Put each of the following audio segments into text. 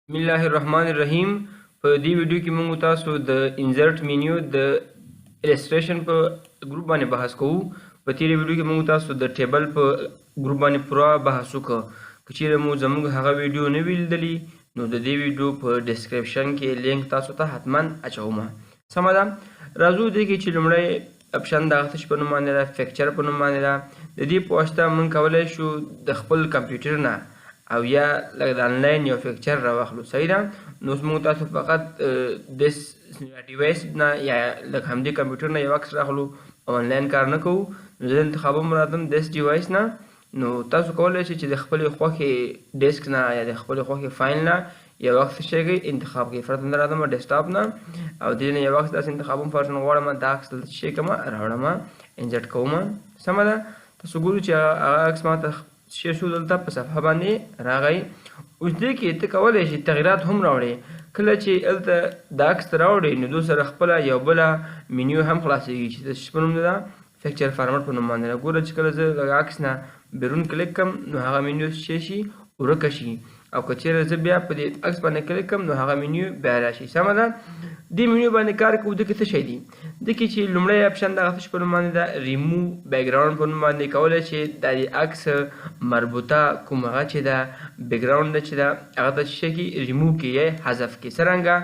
بسم الله الرحمن الرحیم. په دې ویډیو کې موږ تاسو د انسرټ مینیو د الستریشن په ګروپ باندې بحث کوو. په تیرې ویډیو کې موږ تاسو د ټیبل په ګروپ باندې پوره بحث وکړو. که چیرې مو زموږ هغه ویډیو نه وي لیدلی نو د دې ویډیو په ډسکرپشن کې لینک تاسو ته حتما اچوم. سمه ده. راځو دې کې چې لومړی اپشن د آتش په نوم باندې ده، فکچر په نوم باندې ده. د دې په واسطه موږ کولی شو د خپل کمپیوټر نه او یا لکه د انلاین یو فکچر راواخلو. صحیح ده. نو اوس موږ تاسو فقط دس ډیوایس نه یا لکه همدې کمپیوټر نه یو عکس راخلو او انلاین کار نه کوو. نو زه انتخابوم راځم دس ډیوایس نه. نو تاسو کولی شئ چې د خپلې خوښې ډیسک نه یا د خپلې خوښې فایل نه یو عکس څه شی انتخاب کړئ. فرضاً زه راځم ډیسکټاپ نه او دې نه یو عکس داسې انتخابوم. فرضاً غواړم دا عکس دلته څه شی کوم راوړم، انسرټ کوم. سمه ده. تاسو ګورو چې هغه عکس ماته شی شو دلته په صفحه باندې راغی. اوس دې کې ته کولی شي تغیرات هم راوړې. کله چې هلته دا عکس ته راوړې نو دو سره خپله یو بله منیو هم خلاصېږي چې د څه په نوم ده فکچر فارمټ په نوم باندې ده. ګوره چې کله زه د عکس نه بیرون کلیک کړم نو هغه منیو څه شي ورکه شي، او که چیرې زه بیا په دې عکس باندې کلیک کړم نو هغه منیو بیا راشي. سمه ده. دې منیو باندې کار کوو. دې کې څه شی دي؟ دې کې چې لومړی اپشن دغه څه په نوم باندې ده ریموو بیکګراونډ په نوم باندې کولی شي دا د عکس مربوطه کوم هغه چې ده بیکګراونډ ده چې ده هغه ته څه شی کړي ریموو کړي یا حذف کړي. څرنګه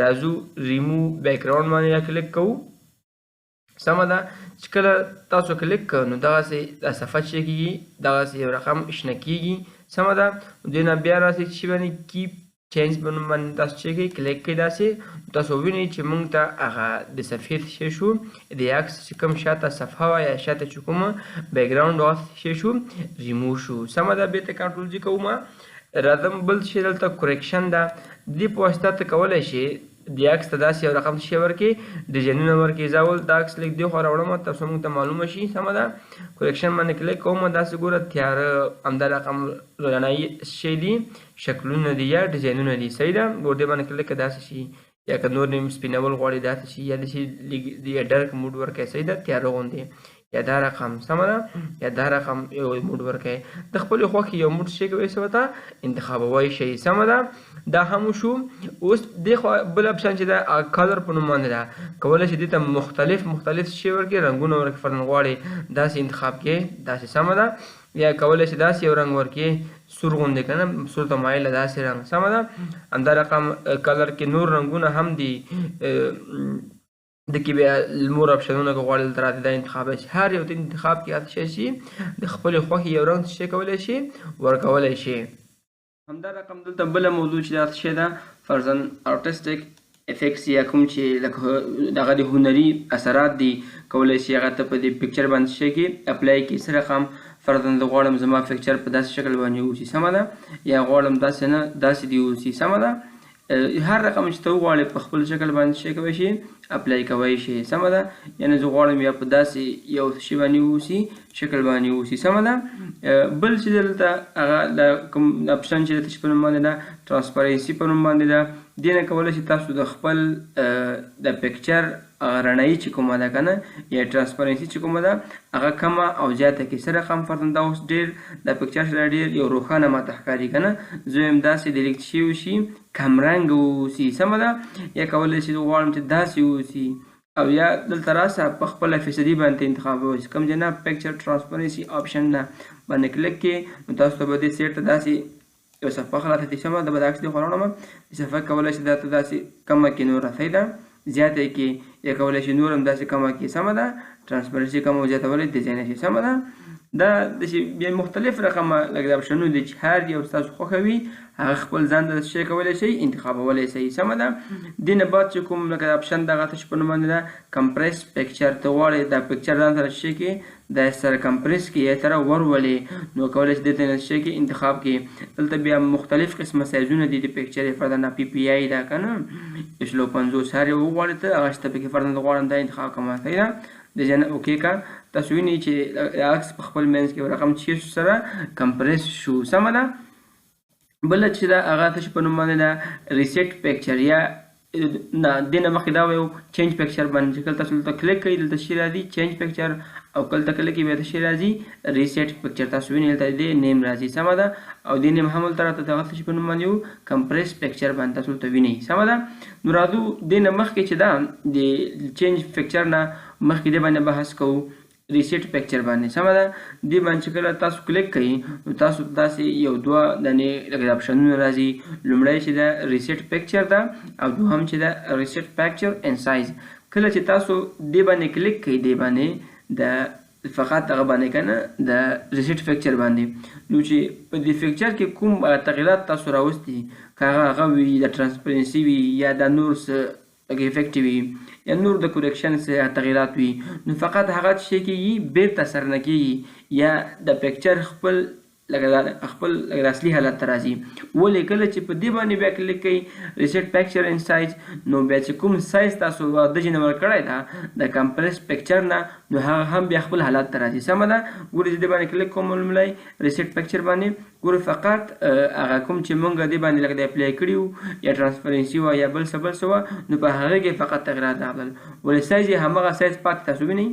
راځو ریموو بیکګراونډ باندې کلیک کوو. سمه ده. چې کله تاسو کلیک کړئ نو دغسې دا صفحه چې کېږي دغسې یو رقم شنه کېږي. سمه ده. دې نه بیا راسئ چې باندې کیپ چینج په نوم باندې تاسو چې کوئ کلیک کوئ داسې تاسو ووینئ چې موږ ته هغه د صفحې څه شی شو د عکس چې کوم شاته صفحه وه یا شاته چې کومه بیکګراونډ وه څه شی شو ریموو شو. سمه ده. بېرته کنټرول جي کوم. راځم بل شی دلته کریکشن ده. د دې په واسطه ته کولی شي د عکس ته داسې یو رقم شی ورکړي ډیزاینونه ورکړي. زه اول دا عکس لږ دې خوا راوړم تاسو موږ ته معلومه شي. سمه ده. کریکشن باندې کلیک کوم. داسې ګوره تیاره همدا رقم رڼایي شی دي، شکلونه دي یا ډیزاینونه دي. صحیح ده. ګور دې باندې کلیک داسې شي یا که نور نیم سپینول غواړي داسې شي یا داسې لږ ډارک موډ ورکړئ. صحیح ده. تیاره غوندې یا دا رقم. سمه ده. یا دا رقم یو موډ ورکړئ. د خپلې خوښې یو موډ شی کوئ څه ورته انتخابوی شئ. سمه ده. دا هم شو. اوس دې خوا بل اپشن چې ده کلر په نوم باندې ده. کولی شي دې ته مختلف شی ورکړي، رنګونه ورکړي. فرضاً غواړئ داسې انتخاب کړئ داسې. سمه ده. یا کولی شي داسې یو رنګ ورکړي سور غوندې که نه سور ته مایله داسې رنګ. سمه ده. همدا رقم کلر کې نور رنګونه هم دي. د کې بیا مور اپشنونه که غواړئ دلته راځي دا انتخاب شي. هر یو ته انتخاب کې هڅه شي د خپلې خوښې یو رنګ څه شی کولی شي ورکولی شي. همدا رقم دلته بله موضوع چې دا څه شی ده فرضاً ارټسټیک افیکټس یا کوم چې لکه دغه د هنري اثرات دي کولی شي هغه ته په دې پکچر باندې څه شی کې اپلای کړي. څه رقم فرضاً زه غواړم زما پکچر په داسې شکل باندې اوسي. سمه ده. یا غواړم داسې نه داسې دې اوسي. سمه ده. هر رقم چې ته وغواړې په خپل شکل باندې شی کوی شي اپلای کوی شي. سمه ده. یعنې زه غواړم یا په داسې یو شي باندې اوسي شکل باندې اوسي. سمه ده. بل چې دلته هغه د کوم اپشن چې دلته په نوم باندې ده ټرانسپرنسي په نوم باندې ده. دې نه کولی شي تاسو د خپل د پکچر رڼایي چې کومه ده که نه یا ټرانسپرنسي چې کومه ده هغه کمه او زیاته کړي. څه رقم فرضاً دا اوس ډېر د پکچر سره ډېر یو روښانه ماته ښکاري که نه. زه وایم داسې د لږ شي وشي کمرنګ اوسي. سمه ده. یا کولی شي غواړم چې داسې اوسي او یا دلته راسه په خپله فیصدي باندې انتخاب وشي. کوم چې نه پکچر ټرانسپرنسي آپشن نه باندې کلیک کړي نو تاسو ته به دې سیټ ته داسې یو صفحه خلاصه دي. سمه ده. به د عکس دې خوا راوړم صفحه کولی شي دا ته داسې کمه کړي نوره. صحیح ده. زیاته کې یا کولی شي نور هم داسې کمه کړي. سمه ده. ټرانسپرنسي کمه او زیاتولی ډیزاین شي. سمه ده. دا داسې بیا مختلف رقمه لکه اپشنونه دي چې هر یو ستاسو خوښه وي هغه خپل ځان ته شی کولی شئ انتخابولی شئ. سمه ده. دې نه بعد چې کوم لکه اپشن دغه ته چې په نوم باندې ده کمپریس پکچر. ته غواړئ دا پکچر ځان سره شی کې دا سره کمپریس کړي یا سره ورولې نو کولی شي دې ته شی کې انتخاب کړي. دلته بیا مختلف قسمه سایزونه دي د پکچر. فرضاً پی پی آی ده که نه 150 هر یو وغواړئ ته هغه شته پکې. فرضاً زه غواړم دا انتخاب کړم. صحیح ده. ډیزاین اوکې کا. تاسو وینئ چې د عکس په خپل منځ کې رقم چې سره کمپریس شو. سمه ده. بله چې ده هغه څه په نوم باندې ده ریسیټ پکچر یا نه دې نه مخکې دا ویو چینج پکچر باندې چې کله تاسو دلته کلیک کوئ دلته شی راځي چینج پکچر او کله کله کې بیا د شي راځي ریسیټ پکچر تاسو وینئ دلته د نیم راځي سمه ده او د نیم هم تر ته دغه څه په نوم باندې کمپریس پکچر باندې تاسو ته وینئ سمه ده. نو راځو د نه مخکې چې دا د چینج پکچر نه مخکې د باندې بحث کوو ریسیټ پکچر باندې سمه ده. د باندې کله تاسو کلیک کړئ نو تاسو داسې یو دوه دانې لکه اپشنونه راځي. لومړی چې دا ریسیټ پکچر ده او دوهم چې دا ریسیټ پکچر ان سایز. کله چې تاسو د باندې کلیک کړئ د باندې د فقط هغه باندې کنه د ریسیټ پکچر باندې نو چې په دې پکچر کې کوم تغیرات تاسو راوستي هغه وي د ترانسپرنسي وي یا د نور څه افیکټ وي یا نور د کوریکشن څه تغیرات وي نو فقط هغه شي کېږي بیرته سر نه کېږي یا د پکچر خپل لکه اصلي حالت ته راځي. ولې کله چې په دې باندې بیا کلیک کوئ ریسیټ پکچر ان سایز نو بیا چې کوم سایز تاسو د جنور کړی ده د کمپریس پکچر نه نو هغه هم بیا خپل حالت ته راځي سمه ده. ګورئ چې دې باندې کلیک کوم لومړی ریسیټ پکچر باندې ګورئ فقط هغه کوم چې موږ دې باندې لکه د اپلای کړي یا ترانسپرنسي وه یا بل څه بل څه وه نو په هغه کې فقط تغیرات راغلل. ولې سایز یې همغه سایز پاتې تاسو وینئ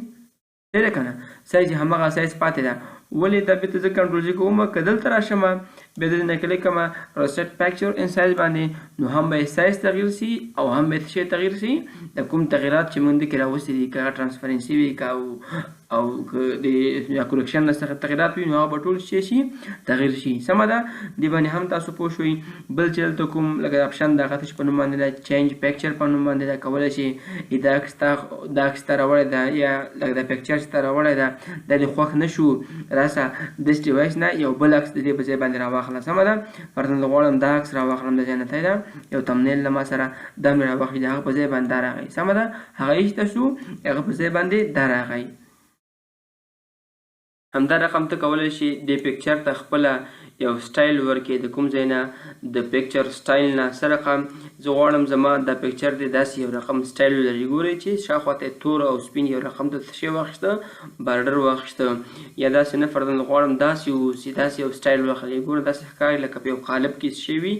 صحیح ده که نه سایز یې همغه سایز پاتې ده. ولې دا بیرته زه کنټرول زی کوم که دلته راشم بیا دلته نه کلیک کوم ریسیټ پکچر ان سایز باندې نو هم به سایز تغییر شي او هم به شی تغییر شي د کوم تغیرات چې موږ دې کې راوستي دي که ترانسپرنسي وي که او د یا کوریکشن څخه تغیرات وي نو هغه به ټول شي تغییر شي سمه ده. دې باندې هم تاسو پوه شوئ. بل چې دلته کوم لکه اپشن دغه ته په نوم باندې ده چینج پکچر په نوم باندې ده کولی شي دا عکس ته راوړی ده یا لکه د پکچر چې ته راوړی ده دا دې خوښ نه شو راسه دس ډیوایس نه یو بل عکس د دې په ځای باندې راواخله سمه ده. فرضاً غواړم دا عکس راواخلم د ځای نه ده یو تمنیل له ما سره دا مې راواخلي د هغه په ځای باندې دا راغی سمه ده. هغه ایسته شو هغه په ځای باندې دا راغی. همدا رقم ته کولی شي د پکچر ته خپله یو سټایل ورکړي د کوم ځای نه د پکچر سټایل نه څه رقم زه غواړم زما دا پکچر دی داسې یو رقم سټایل ولري. ګورئ چې شاوخوا ته تور او سپین یو رقم ته څه شی واخیسته بارډر واخیسته یا داسې نه فرضاً غواړم داسې واوسي داسې یو سټایل واخلي. ګوره داسې ښکاري لکه په یو قالب کې څه شی وي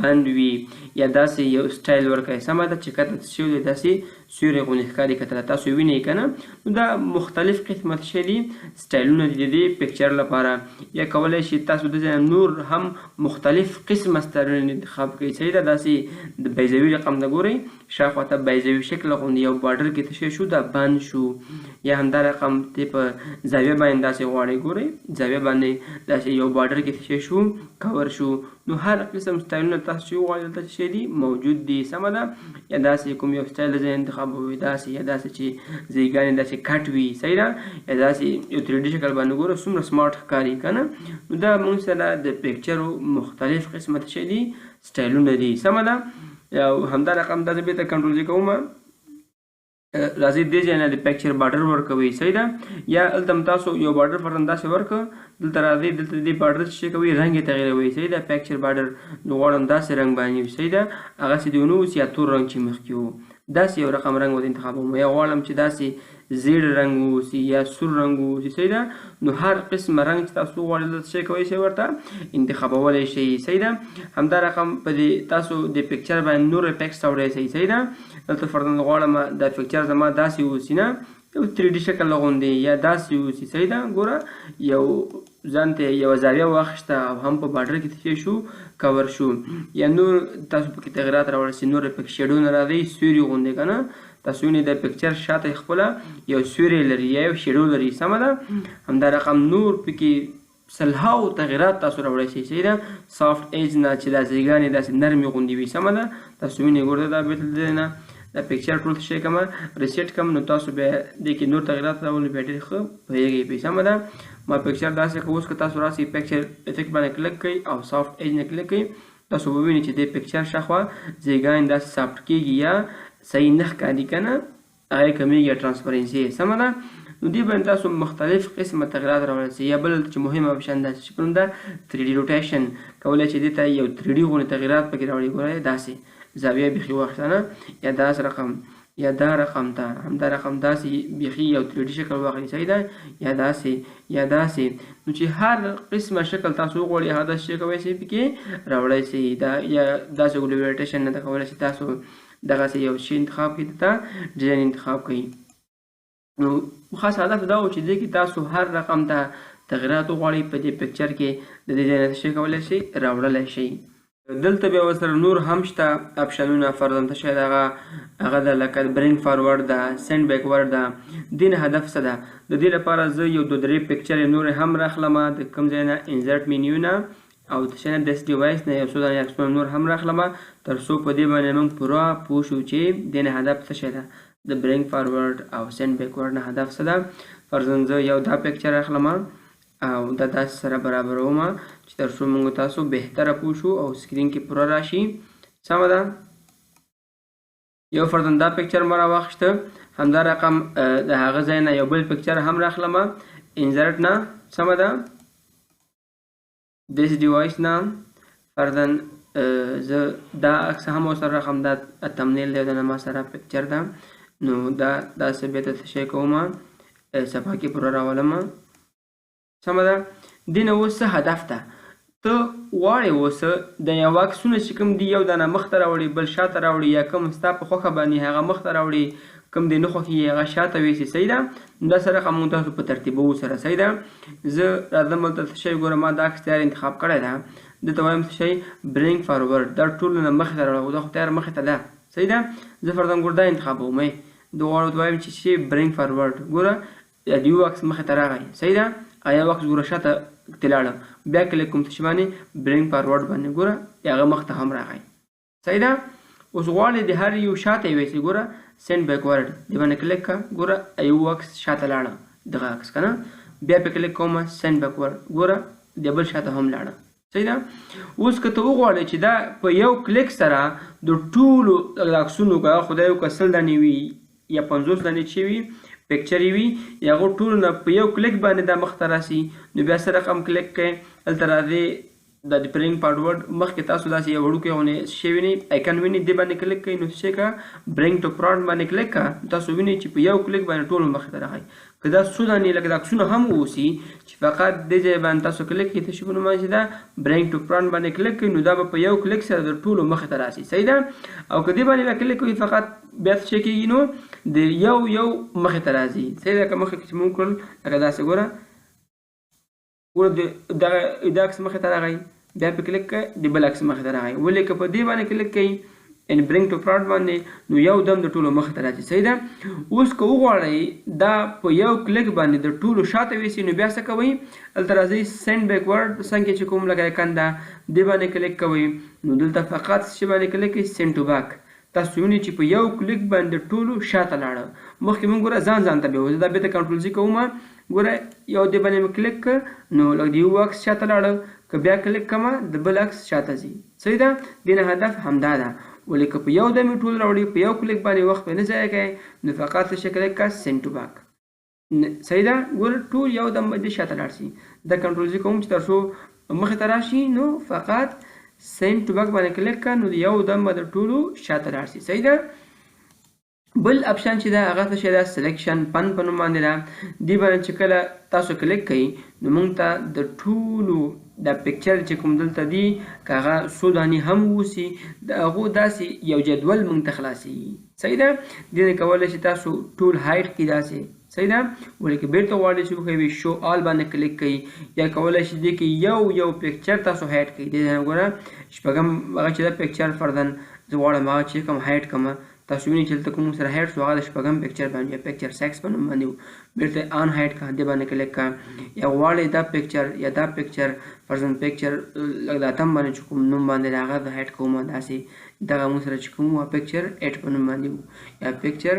بند وي یا داسې یو سټایل ورکړئ سمه ده چې کته څه شی دی داسې سیوری غوندې ښکاري کتله تاسو وینئ که نه نو دا مختلف قسمه څه دي سټایلونه دي د دې پکچر لپاره. یا کولی شي تاسو د ځای نور هم مختلف قسمه سټایلونه انتخاب کړئ صحیح ده. داسې د بیضوي رقم ته ګورئ شاوخوا ته بیضوي شکل غوندې یو بارډر کې څه شو دا بند شو یا همدا رقم ته په زاویه باندې داسې غواړئ ګورئ زاویه باندې داسې یو بارډر کې څه شو کور شو نو هر قسم سټایلونه تاسو چې وغواړئ دلته څه دي موجود دي سمه ده. یا داسې کوم یو سټایل د ځای انتخابوئ داسې یا داسې چې ځایګانې داسې کټ وي صحیح ده یا داسې یو 3D شکل باندې ګوره څومره سمارټ ښکاري که نه نو دا موږ سره د پکچرو مختلف قسمه څه دي سټایلونه دي سمه ده. او همدا رقم دا زه بېرته کنټرول زی کوم راځئ دې ځای نه د پکچر بارډر ورکوئ صحیح ده. یا هلته هم تاسو یو بارډر فرضاً داسې ورکړه دلته راځئ دلته د دې بارډر څه کوئ رنګ یې تغیروئ صحیح ده. پکچر بارډر نو غواړم داسې رنګ باندې وي صحیح ده هغسې دې ونه اوسي یا تور رنګ چې مخکې و داسې یو رقم رنګ ورته انتخابوم یا غواړم چې داسې زیړ رنګ واوسي یا سور رنګ واوسي صحیح ده. نو هر قسمه رنګ چې تاسو وغواړئ دلته څه کولی شئ ورته انتخابولی شئ صحیح ده. همدا رقم په دې تاسو د پکچر باندې نور افیکټس راوړی شئ صحیح ده. دلته فرضاً غواړم دا پکچر زما داسې واوسي نه یو 3D شکل غوندې یا داسې واوسي صحیح ده. ګوره یو ځان ته یوه زاویه واخیسته او هم په بارډر کې څه شو کور شو یا نور تاسو پکې تغیرات راوړئ چې نور پکې شیډونه راځي سیوري غوندې که نه تاسو وینئ د پکچر شاته خپله یو سیوری لري یا یو شیډو لري سمه ده. همدا رقم نور پکې سلهاو تغیرات تاسو راوړی شئ صحیح ده. سافټ ایج نه چې دا ځایګانې داسې نرمې غوندې وي سمه ده تاسو وینئ ګوره دا بیرته نه دا پکچر ټول څه کوم ریسیټ کوم نو تاسو بیا دې کې نور تغیرات راولئ بیا ډېر ښه پوهېږئ پرې سمه ده. ما پکچر داسې که اوس که تاسو راسئ پکچر افیکټ باندې کلیک کوئ او سافټ ایج نه کلیک کوئ تاسو به ووینئ چې دې پکچر شاوخوا ځایګانې داسې سافټ کېږي یا صحیح نه ښکاري که نه هغه کمیږي یا ترانسپرنسي یې سمه ده. نو دې باندې تاسو مختلف قسمه تغیرات راوړلی شئ. یا بل چې مهم اپشن دا چې کوم ده 3D روټیشن کولی شئ دې ته یو 3D غوندې تغیرات پکې راوړئ ګورئ داسې زاویه بیخي واخیسته نه یا داسې رقم یا دا رقم ته همدا رقم داسې بیخي یو 3D شکل واخلي صحیح ده یا داسې یا داسې نو چې هر قسمه شکل تاسو وغواړئ هغه داسې شی کولی شئ پکې راوړی شئ. دا یا داسې ګلوریټیشن نه ده کولی شئ تاسو دغسې یو شی انتخاب کړئ دته ډیزاین انتخاب کړئ. نو خاص هدف دا و چې دې کې تاسو هر رقم ته تغیرات وغواړئ په دې پکچر کې د دې ځای نه څه کولی شئ راوړلی شئ. دلته بیا ورسره نور هم شته اپشنونه فرضاً ته شاید هغه ده لکه برینګ فارورډ ده، سینډ بیکورډ ده. دې نه هدف څه ده؟ د دې لپاره زه یو 2-3 پکچرې نورې هم راخلم د کوم ځای نه انزرټ مینیو نه او د شي نه ډیس ډیوایس نه یو څو دانې عکسونه نور هم راخلم تر څو په دې باندې موږ پوره پوه شو چې دې نه هدف څه شی ده. د برینګ فارورډ او سینډ بیکورډ نه هدف څه ده؟ فرضاً زه یو دا پکچر اخلم او دا داسې سره برابروم چې تر څو موږ تاسو بهتره پوه شو او سکرین کې پوره راشي. سمه ده. یو فرضاً دا پکچر مې راواخیسته، همدا رقم د هغه ځای نه یو بل پکچر هم راخلم انزرټ نه. سمه ده. دیس ډیوایس نه فرضاً زه دا عکس هم ورسره راخلم، دا تمنیل دی، دا نه ما سره پکچر ده. نو دا داسې بېرته څه شی کوم صفحه کې پوره راولم. سمه ده. دې نه اوس څه هدف ده؟ ته غواړې اوس د یو عکسونه چې کوم دي یو دانه مخته راوړي بل شاته راوړي یا کوم ستا په خوښه باندې هغه مخته راوړي، کوم دې نه خوښي هغه شاته ویسي. صحیح ده. دا سره موږ تاسو په ترتیبوو سره. صحیح ده. زه راځم دلته څه شی ګوره ما دا عکس تیار انتخاب کړی ده، دلته وایم څه شی برینګ فارورډ، دا ټولو نه مخې ته راوړو، دا خو تیار مخې ته ده. صحیح ده. زه فرضاً ګوره دا انتخابوم، دواړو ته وایم چې شی برینګ فارورډ. ګوره د یو عکس مخې ته راغی. صحیح ده. یا عکس ګوره شاته تلاړه، بیا کلیک کوم څه باندې برینګ فارورډ باندې، ګوره هغه مخته هم راغی. صحیح ده. اوس غواړې د هر یو شاته ویسي، ګوره سینډ بیکورډ دې باندې کلیک کړه، ګوره یو عکس شاته لاړه دغه عکس که نه، بیا پې کلیک کوم سینډ بیکورډ، ګوره د بل شاته هم لاړه. صحیح ده. اوس که ته وغواړې چې دا په یو کلیک سره د ټولو عکسونو که خدای وکړه 100 دانې وي یا 50 دانې چې وي پکچر وي یا هغو ټولو نه په یو کلیک باندې دا مخته راسي، نو بیا څه رقم کلیک کړئ، هلته راځئ د برینګ فارورډ مخکې تاسو داسې یو وړوکی غونې شی وینئ آیکن وینئ، دې باندې کلیک کړئ، نو څه کوه برینګ ټو فرانټ باندې کلیک کړه، تاسو وینئ چې په یو کلیک باندې ټول مخې ته راغی. که دا څو دانې لکه د عکسونه هم واوسي چې فقط دې ځای باندې تاسو کلیک کړئ، څه شي په نوم باندې چې دا برینګ ټو فرانټ باندې کلیک کړئ، نو دا به په یو کلیک سره د ټولو مخې ته راسي. صحیح ده. او که دې باندې به کلیک کوئ فقط بیا څه شی کېږي نو د یو مخې ته راځي. صحیح ده. که مخکې چې موږ کړل لکه داسې ګوره دا عکس مخې ته راغی، بیا پې کلیک کړئ د بل عکس مخې ته راغی. ولې که په دې باندې کلیک کړئ ان برینګ ټو فرانټ باندې، نو یو دم د ټولو مخې ته راځي. صحیح ده. اوس که وغواړئ دا په یو کلیک باندې د ټولو شاته ویسي، نو بیا څه کوئ، هلته راځئ سینډ بیکورډ څنګه چې کوم لکه آیکن ده دې باندې کلیک کوئ، نو دلته فقط څه باندې کلیک کړئ سینډ ټو بیک. تاسو وینئ چې په یو کلیک باندې ټولو شاته لاړه. مخکې موږ ګوره ځان ته بیوځو، دا بېرته کنټرول زی کوم، ګوره یو دې باندې مې کلیک کړ، نو لکه د یو عکس شاته لاړه، که بیا کلیک کړم د بل عکس شاته ځي. صحیح ده. دې نه هدف همدا ده. ولې که په یو دم یې ټول راوړي په یو کلیک باندې وخت پې نه ضایع کوئ، نو فقط څه کلیک کړه سینډ ټو بیک. صحیح ده. ګوره ټول یو دم به دې شاته لاړ شي. دا کنټرول زی کوم چې تر څو مخې ته راشي، نو فقط سینډ ټو بیک باندې کلیک کړه، نو یو دم به د ټولو شاته لاړ شي. صحیح ده. بل اپشن چې ده هغه څه شی ده سلیکشن پن په نوم باندې ده. دې باندې چې کله تاسو کلیک کوئ، نو موږ ته د ټولو دا پکچر چې کوم دلته دي که هغه څو دانې هم واوسي د هغو داسې یو جدول موږ ته خلاصېږي. صحیح ده. دې نه کولی شئ تاسو ټول هایډ کړئ داسې. صحیح ده. ولې که بیرته غواړئ چې وښیوي شو آل باندې کلیک کړئ، یا کولی شئ دې کې یو پکچر تاسو هایډ کړئ. دې ځای ګوره شپږم هغه چې ده پکچر فرضاً زه غواړم هغه چې کوم هایډ کړم، تاسو وینئ چې دلته کوم سره هایډ شو هغه د شپږم پکچر باندې یا پکچر سیکس په نوم باندې و، بیرته آن هایډ کړه، دې باندې کلیک کړه. یا غواړئ دا پکچر یا دا پکچر فرضاً پکچر لکه د اتم باندې چې کوم نوم باندې هغه د هایډ کوم، داسې دغه موږ سره چې کوم پکچر 8 په نوم باندې و یا پکچر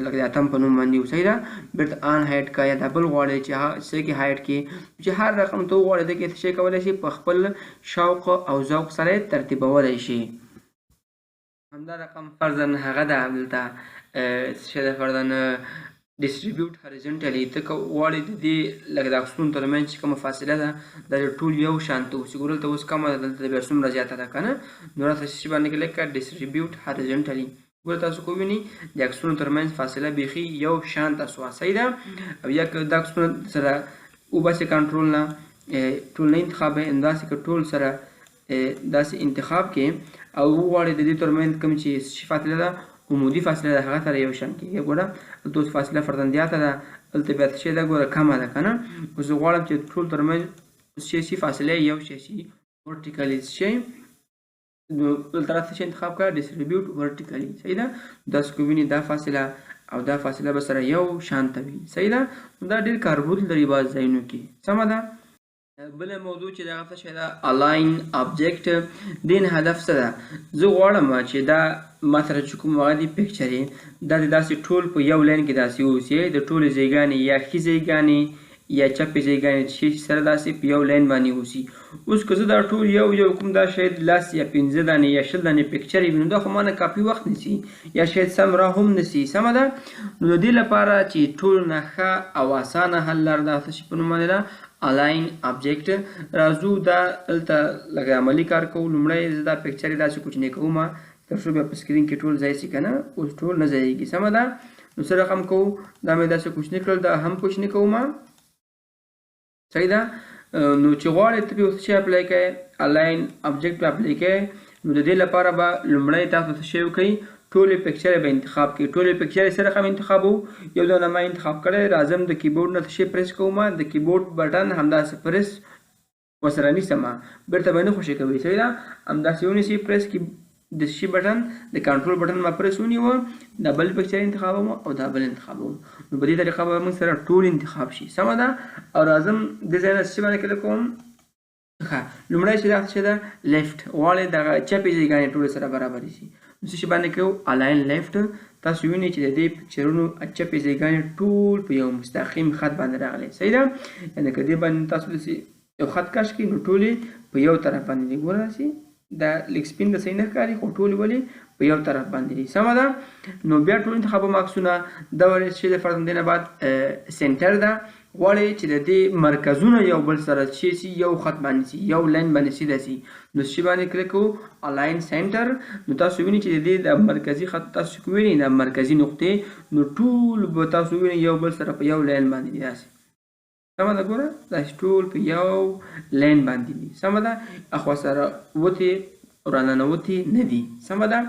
لکه د اتم په نوم باندې و. صحیح ده. بیرته آن هایډ کړه. یا دا بل غواړئ چې څه کې هایډ کړي، چې هر رقم ته وغواړئ دې کې څه شی کولی شي په خپل شوق او ذوق سره یې ترتیبولی شي. همدا رقم فرضاً هغه ده دلته څه شی ده فرضاً ډسټریبیوټ هاریزونټلي، ته که غواړې د دې لکه د عکسونو ترمنځ چې کومه فاصله ده دا ټول یو شانته اوسي. ګوره دلته اوس کمه ده، دلته بیا څومره زیاته ده که نه، نو راته څه شي باندې کلیک کړه ډسټریبیوټ هاریزونټلي. ګوره تاسو که ووینئ د عکسونو ترمنځ فاصله بیخي یو شانته سوه. صحیح ده. او یا که د عکسونو سره وباسئ کنټرول نه ټول نه انتخابوئ، همداسې که ټول سره داسې انتخاب کې او وغواړئ د دې ترمنځ کوم چې فاصله ده عمودي فاصله د هغه سره یو شان کېږي. ګوره دلته اوس فاصله فرضاً زیاته ده، دلته بیا څه شی ده ګوره کمه ده که نه. اوس زه غواړم چې ټول ترمنځ څه شي فاصله یو شي ورټیکلي شي، نو دلته راته څه انتخاب کړه ډسټریبیوټ ورټیکلي. صحیح ده. داسې که ویني دا فاصله او دا فاصله به سره یو شانته وي. صحیح ده. دا ډېر کاربود لري بعض ځایونو کې. سمه ده. بله موضوع چې دغه څه شی ده الاین آبجیکټ. دین هدف څه ده؟ زه غواړم چې دا ما سره چې کوم هغه دي پکچر یې دا د داسې ټول په یو لاین کې داسې واوسي، د ټولې ځایګانې یا ښي ځایګانې یا چپې ځایګانې چې سره داسې په یو لاین باندې اوسي. اوس که زه دا ټول یو کوم دا شاید 10 یا 15 دانې یا 20 دانې پکچر وي نو دا خو مانه کافي وخت نیسي یا شاید سم را هم نیسي. سمه ده. نو د دې لپاره چې ټول نه ښه او اسانه حل لار دا څه شي په نوم باندې ده الاین آبجیکټ. راځو دا دلته لږ عملي کار کوو. لومړی زه دا پکچر یې داسې کوچنی کوم تر څو بیا په سکرین کې ټول ځای شي که نه. اوس ټول نه ځایږي. سمه ده. نو څه رقم کوو؟ دا مې داسې کوچني کړل، دا هم کوچني کوم. صحیح ده. نو چې غواړئ ته پرې اوس شی اپلای کوئ الاین آبجیکټ په اپلای کوئ نو د دې لپاره به لومړی تاسو څه شی وکړئ ټولې پکچر به انتخاب کړئ. ټولې پکچر سره هم انتخابوو. یو دانه ما انتخاب کړی، راځم د کیبورډ نه څه شی پریس کوم، د کیبورډ بټن همداسې پریس ورسره نیسم، بیرته به نه خوشې کوئ. صحیح ده. همداسې ونیسئ پریس کې د شي بټن د کنټرول بټن ما پریس ونیوه، دا بل پکچر انتخابوم او دا بل انتخابوم. نو په دې طریقه به موږ سره ټول انتخاب شي. سمه ده. او راځم دې ځای نه څه باندې کلیک کوم. ښه لومړی چې دا څه ده لیفټ غواړئ دغه چپې ځایګانې ټولې سره برابرې شي نو څه شي باندې کوو الاین لیفټ. تاسو وینئ چې د دې پکچرونو چپې ځایګانې ټول په یو مستقیم خط باندې راغلي. صحیح ده. یعنې که دې باندې تاسو داسې یو خط کش کړئ نو ټولې په یو طرف باندې دي. ګوره داسې دا لږ سپین د صحیح نه ښکاري خو ټولې ولې په یو طرف باندې دي. سمه ده. نو بیا ټول انتخابوم عکسونه. دا ولې چې د فرضاً دې نه بعد سنټر ده غواړئ چې د دې مرکزونه یو بل سره چې شي یو خط باندې شي یو لاین باندې سیده شي نو شي باندې کلیک کوو الاین سنټر. نو تاسو وینئ چې د دې د مرکزي خط تاسو وینئ د مرکزي نقطې نو ټول به تاسو وینئ یو بل سره په یو لاین باندې دي داسې. سمه ده. ګوره داسې ټول په یو لاین باندې دي. سمه ده. اخوا سره وتې راننوتې نه دي. سمه ده.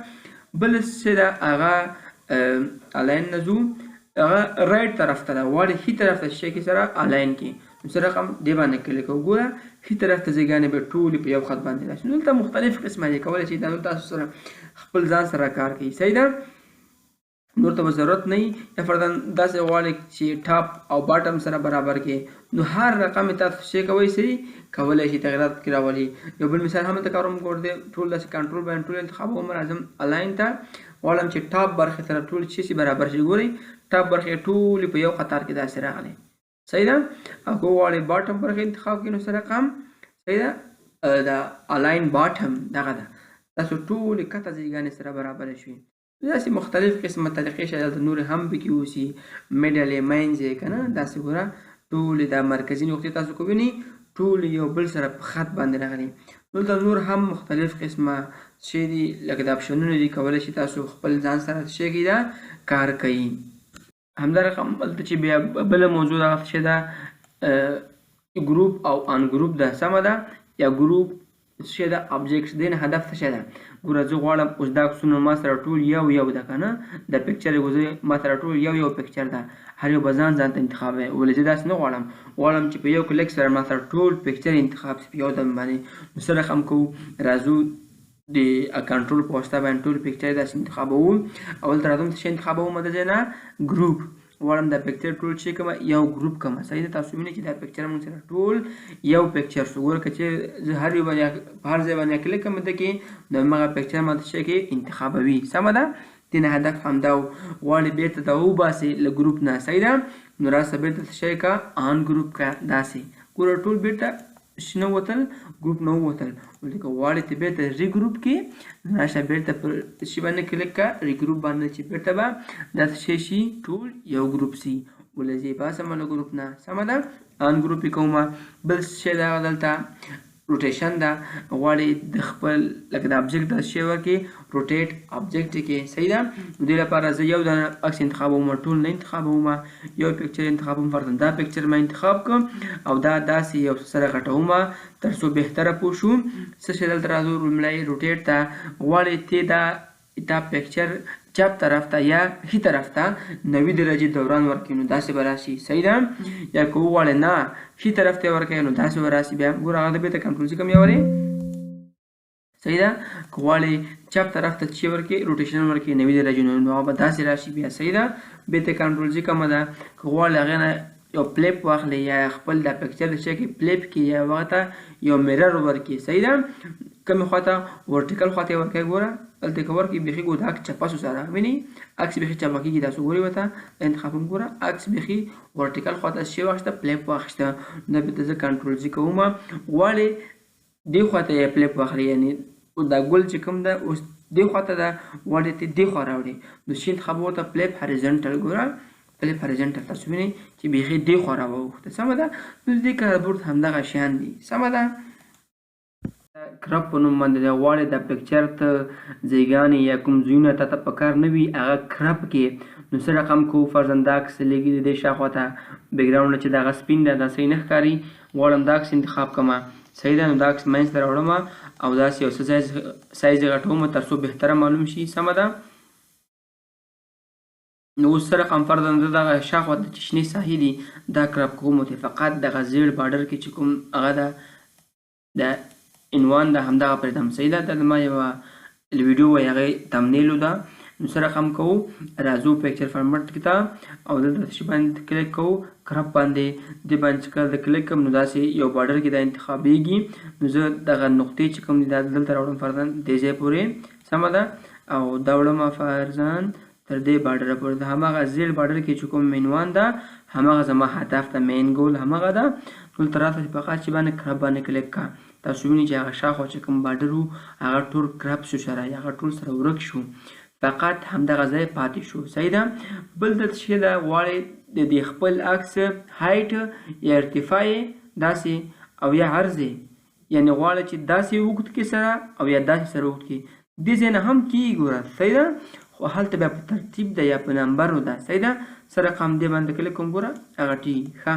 بل څه ده هغه الاین نه ځو هغه رایټ طرف ته ده غواړي ښي طرف ته شي کې سره الاین کې نو څه رقم دې باندې کلیک کوو. ګوره ښي طرف ته ځایګانې به ټولې په یو خط باندې راشي. نو دلته مختلف قسمه دي کولی شي دا نور تاسو سره خپل ځان سره کار کوي. صحیح ده. نور ته به ضرورت نه وي یا فرضاً داسې غواړئ چې ټاپ او باټم سره برابر کړئ نو هر رقم یې تاسو شی کوئ صحیح کولی شي تغیرات پکې راولي. یو بل مثال هم دلته کاروم. ګور دی ټول داسې کنټرول باندې ټول انتخابوم. راځم الاین ته غواړم چې ټاپ برخې سره ټول څه شي برابر شي. ګورئ ټاپ برخې ټولې په یو قطار کې داسې راغلي. صحیح ده. او که غواړئ باټم برخې انتخاب کړئ نو څه رقم. صحیح ده. دا الاین باټم دغه ده تاسو ټولې کته ځایګانې سره برابر شوي. داسې مختلف قسمه طریقې شته دلته نورې هم پکې اوسي میډل یې منځ یې که نه داسې ګوره ټولې دا مرکزي نقطې تاسو که وینئ ټولې یو بل سره په خط باندې راغلي. دلته نور هم مختلف قسمه شی دي لکه د اپشنونه دي کولی شي تاسو خپل ځان سره شی کې دا کار کوي. همدارقم دلته چې بیا بله موضوع دغه څه ده ګروپ او ان ګروپ ده. سمه ده. یا ګروپ څه ده ابجیکټ دین هدف څه ده. ګوره زه غواړم اوس دا عکسونه ما سره ټول یو ده که نه د پکچر ما سره ټول یو پکچر ده هر یو به ځان ته انتخابوي. ولې زه داسې نه غواړم چې په یو کلیک سره ما سره ټول پکچر انتخاب شي په یو دم باندې. نو څه رقم کوو راځو د کنټرول په واسطه باندې ټول پکچر داسې انتخابوو. اول ته راځم څه انتخابوم د ځای نه ګروپ غواړم دا پکچر ټول چې کوم یو ګروپ کوم. صحیح ده. تاسو وینئ چې دا پکچر موږ سره ټول یو پکچر شو. ګوره که چې زه هر یو باندې په هر ځای باندې کلیک کوم دې کې نو همغه پکچر ماته څه کې انتخابوي. سمه ده. دې نه هدف همدا و غواړئ بیرته دا وباسئ له ګروپ نه. صحیح ده. نو راسه بیرته څه کا آن ګروپ کا داسې ګوره ټول بیرته شنه وتل ګروپ نه ووتل. ولې که غواړئ ته بیرته ری ګروپ کې راشه بیرته پر شي باندې کلیک کا ری ګروپ باندې چې بیرته به داسې شي ټول یو ګروپ شي. ولې زه یې باسم له ګروپ نه. سمه ده. آن ګروپ یې کومه. بل شی ده دلته روټیشن ده غواړئ د خپل لکه د ابجیکټ داسې شی ورکړئ روټیټ ابجیکټ کې. صحیح ده. نو دې لپاره زه یو دانه عکس انتخابوم ټول نه انتخابوم یو پکچر انتخابوم. فرضاً دا پکچر ما انتخاب کړم او دا داسې یو سره غټوم تر څو بهتره پوه شو. څه شی دلته راځو لومړی روټیټ ته غواړئ ته دا پکچر چپ طرف ته یا ښي طرف ته 90 درجې دوران ورکړي نو داسې به راشي. صحیح ده. یا که وغواړې نه ښي طرف ته یې ورکوې نو داسې به راشي. بیا ګوره هغه د بېرته کنټرول چې کوم یې ورې. صحیح ده. که غواړې چپ طرف ته چې ورکړې روټیشن ورکړې 90 درجې نو هغه به داسې راشي. بیا صحیح ده. بېرته کنټرول چې کومه ده که غواړې هغې نه یو پلیپ واخلې یا خپل دا پکچر د شي کې پلیپ کې یا هغه ته یو میرر ورکړي. صحیح ده. کومې خوا ته ورټیکل خوا ته یې ورکوې ګوره دلته که ورکړي بیخي ګو د عکس چپاسو سره ویني عکس بیخي چپه کېږي. تاسو ګورئ ورته انتخاب هم ګوره عکس بیخي ورټیکل خوا ته شی واخیسته پلیپ واخیسته نو بېرته زه کنټرول زی کوم. غواړې دې خوا ته یې پلیپ واخلې یعنې دا ګل چې کوم ده اوس دې خوا ته ده غواړې ته دې خوا راوړې نو شي انتخاب ورته پلیپ هریزنټل ګوره پلیپ هریزنټل تاسو وینئ چې بیخي دې خوا راواوښته. سمه ده. نو د دې کاربورډ همدغه شیان دي. سمه ده. کرپ په نوم باندې غواړې دا پکچر ته ځایګانې یا کوم ځایونه تا ته پکار نه وي هغه کرپ کې نو څه رقم کوو فرضاً دا عکس لږ د دې شاخوا ته بیکګراونډ چې دغه سپین ده دا صحیح نه ښکاري غواړم دا عکس انتخاب کړمه. صحیح ده. نو دا عکس منځ ته راوړم او داسې یو څه سایز یې غټوم تر څو بهتره معلوم شي. سمه ده. نو اوس څه رقم فرضاً زه دغه شاخوا ته چې شنې ساحې دي دا کرپ کوم ته فقط دغه زیړ باډر کې چې کوم هغه ده د عنوان ده همدغه پرېږدم. صحیح ده. دا زما یوه ویډیو وایي هغې تمنیلو ده. نو څه رقم کوو راځو پکچر فارمټ کې ته او دلته شي باندې کلیک کوو کرپ باندې دې باندې چې کله د کلیک کوم نو داسې یو باډر کې دا انتخابېږي نو زه دغه نقطې چې کوم دي دا دلته راوړم فرضاً دې ځای پورې. سمه ده. او دا وړم فرضاً تر دې باډره پورې د هماغه زیړ باډر کې چې کوم عنوان ده هماغه زما هدف ته مین ګول هماغه ده. دلته راته فقط چې باندې کرپ باندې کلیک کړه تاسو وینئ چې هغه شاخوا چې کوم باډر و هغه ټول کرپ شو سره هغه ټول سره ورک شو فقط همدغه ځای پاتې شو. صحیح ده. بل دلته چې ده غواړې د دې خپل عکس هایټ یا ارتفاع داسې او یا عرض یعنې غواړې چې داسې اوږد کې سره او یا داسې سره اوږد کې دې ځای نه هم کېږي ګوره. صحیح ده. خو هلته بیا په ترتیب ده یا په نمبرو ده. صحیح ده. سره رقم دې باندې کلیک کوم ګوره هغه ټیږي. ښه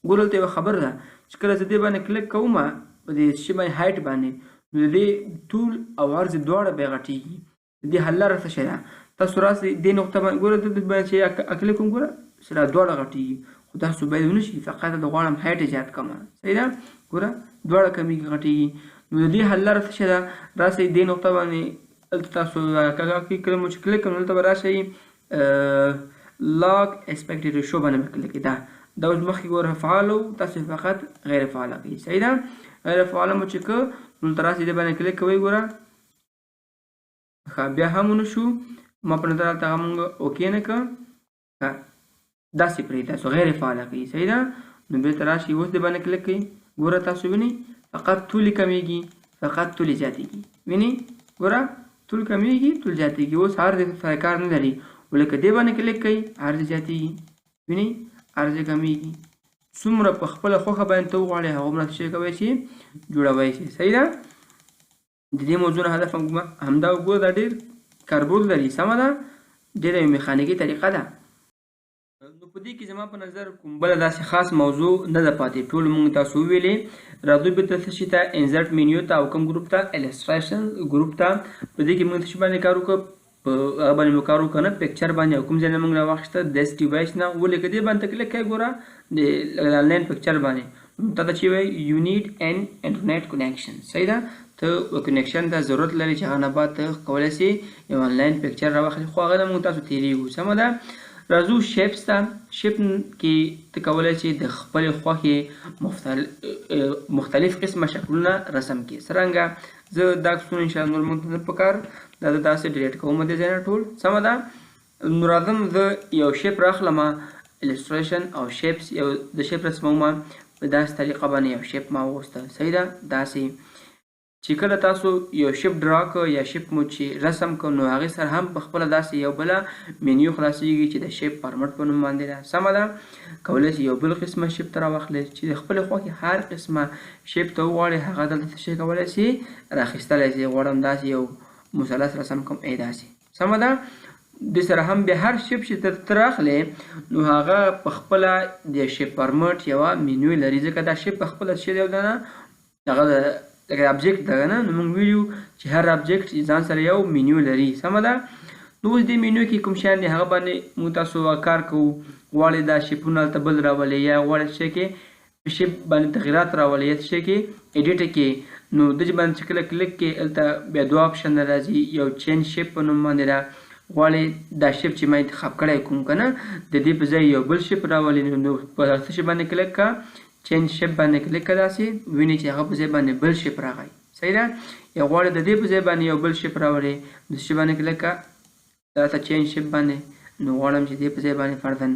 ګوره دلته یوه خبره ده چې کله زه دې باندې کلیک کوم په دې شي باندې هایټ باندې نو د دې طول او عرض دواړه بیا غټېږي. د دې حل لاره څه شی ده تاسو راسئ دې نقطه باندې ګوره دلته باندې چې کلیک کوم ګوره سره دواړه غټېږي خو تاسو باید ونه شي فقط د غواړم هایټ یې زیات کړم. صحیح ده. ګوره دواړه کمیږي غټېږي. نو د دې حل لاره څه شی ده راسئ دې نقطه باندې دلته تاسو کله مو چې کلیک کوم دلته به راشئ لاک اسپیکټ ریشو باندې به کلیک کړئ. دا اوس مخکې ګوره فعال و تاسو فقط غیر فعاله کوئ. صحیح ده. غیر فعاله مو چې که دلته راسئ دې باندې کلیک کوئ ګوره ښه بیا هم ونه شو ما په نظر هلته هغه مونږ اوکې نه کړه ښه داسې پرېږدئ تاسو غیر فعاله کوئ. صحیح ده. نو بېرته راشئ اوس دې باندې کلیک کوئ ګوره تاسو وینئ فقط طول یې کمیږي فقط طول یې زیاتېږي. وینئ ګوره طول کمیږي طول زیاتېږي. اوس عرض سره کار نه لري ولکه دې باندې کلیک کوئ عرض زیاتېږي. وینئ عرض کمیږي. څومره په خپله خوښه باندې ته وغواړې هغومره څه کوی شي جوړوی شي. صحیح ده. د دې موضوع نه هدف همدا وګوره دا ډېر کاربورډ لري. سمه ده. ډېره یو میخانیکي طریقه ده. نو په دې کې زما په نظر کوم بله داسې خاص موضوع نه ده پاتې ټول مونږ تاسو وویلې. راځو بېرته څه شي ته انزرټ مینیو ته او کوم ګروپ ته السټریشن ګروپ ته په دې کې مونږ څه شي باندې کار وکړو په هغه باندې مو کار وکړو نه پکچر باندې او کوم ځای نه مونږ راواخیسته دس ډیوایس نه ولیکه دې باندې کلیک کوئ ګوره د آنلاین پکچر باندې تا ته چې وایي یو نیډ ان انټرنیټ کنیکشن. صحیح ده. ته کنیکشن ته ضرورت لري چې هغه نه بعد ته کولی شي یو آنلاین پکچر راواخلي خو هغه نه مونږ تاسو تېرېږو. سمه ده. راځو شیپس ته. شیپ کې ته کولی شي د خپلې خوښې مختلف قسمه شکلونه رسم کړي. څرنګه زه دا عکسونه انشاءالله نور مونږ ته نه پکار دا زه داسې ډیلیټ کوم دې ځای نه ټول. سمه ده. نو راځم زه یو شیپ راخلم السټریشن او شیپس یو د شیپ رسموم په داسې طریقه باندې یو شیپ ما وغوسته. صحیح ده. داسې چې کله تاسو یو شیپ ډرا کړ یا شیپ مو چې رسم کړ نو هغې سره هم په خپله داسې یو بله مینیو خلاصېږي چې د شیپ فارمټ په نوم باندې ده. سمه ده. کولی شي یو بل قسمه شیپ ته راواخلئ چې د خپلې خوښې هر قسمه شیپ ته وغواړئ هغه دلته څه شی کولی شي راخیستلی شي. غواړم داسې یو مثلث رسم کړم داسې. سمه ده. د سره هم بیا هر شیپ چې ته راخلې نو هغه په خپله د شیپ فارمټ یوه مینیو لري ځکه دا شیپ په خپله شی دی او نه هغه لکه ابجیکټ ده نه نو موږ ویلو چې هر ابجیکټ ځان سره یو مینیو لري. سمه ده. نو اوس دې مینیو کې کوم شیان دي هغه باندې موږ تاسو کار کوو. غواړئ دا شیپونه هلته بل راولئ یا غواړئ څه کې په شیپ باندې تغیرات راولئ یا څه کې ایډیټ کې، نو دې باندې چې کله کلیک کې هلته بیا دوه آپشن راځي. یو چینج شیپ په نوم باندې ده، غواړئ دا شیپ چې ما انتخاب کړی کوم که نه د دې په ځای یو بل شیپ راولئ، نو په څه شي باندې کلیک کړه، چینج شیپ باندې کلیک کړه، داسې وینئ چې هغه په ځای باندې بل شیپ راغی. صحیح ده؟ یا غواړئ د دې په ځای باندې یو بل شیپ راولئ، د شي باندې کلیک کړه، دلته چینج شیپ باندې، نو غواړم چې دې په ځای باندې فردن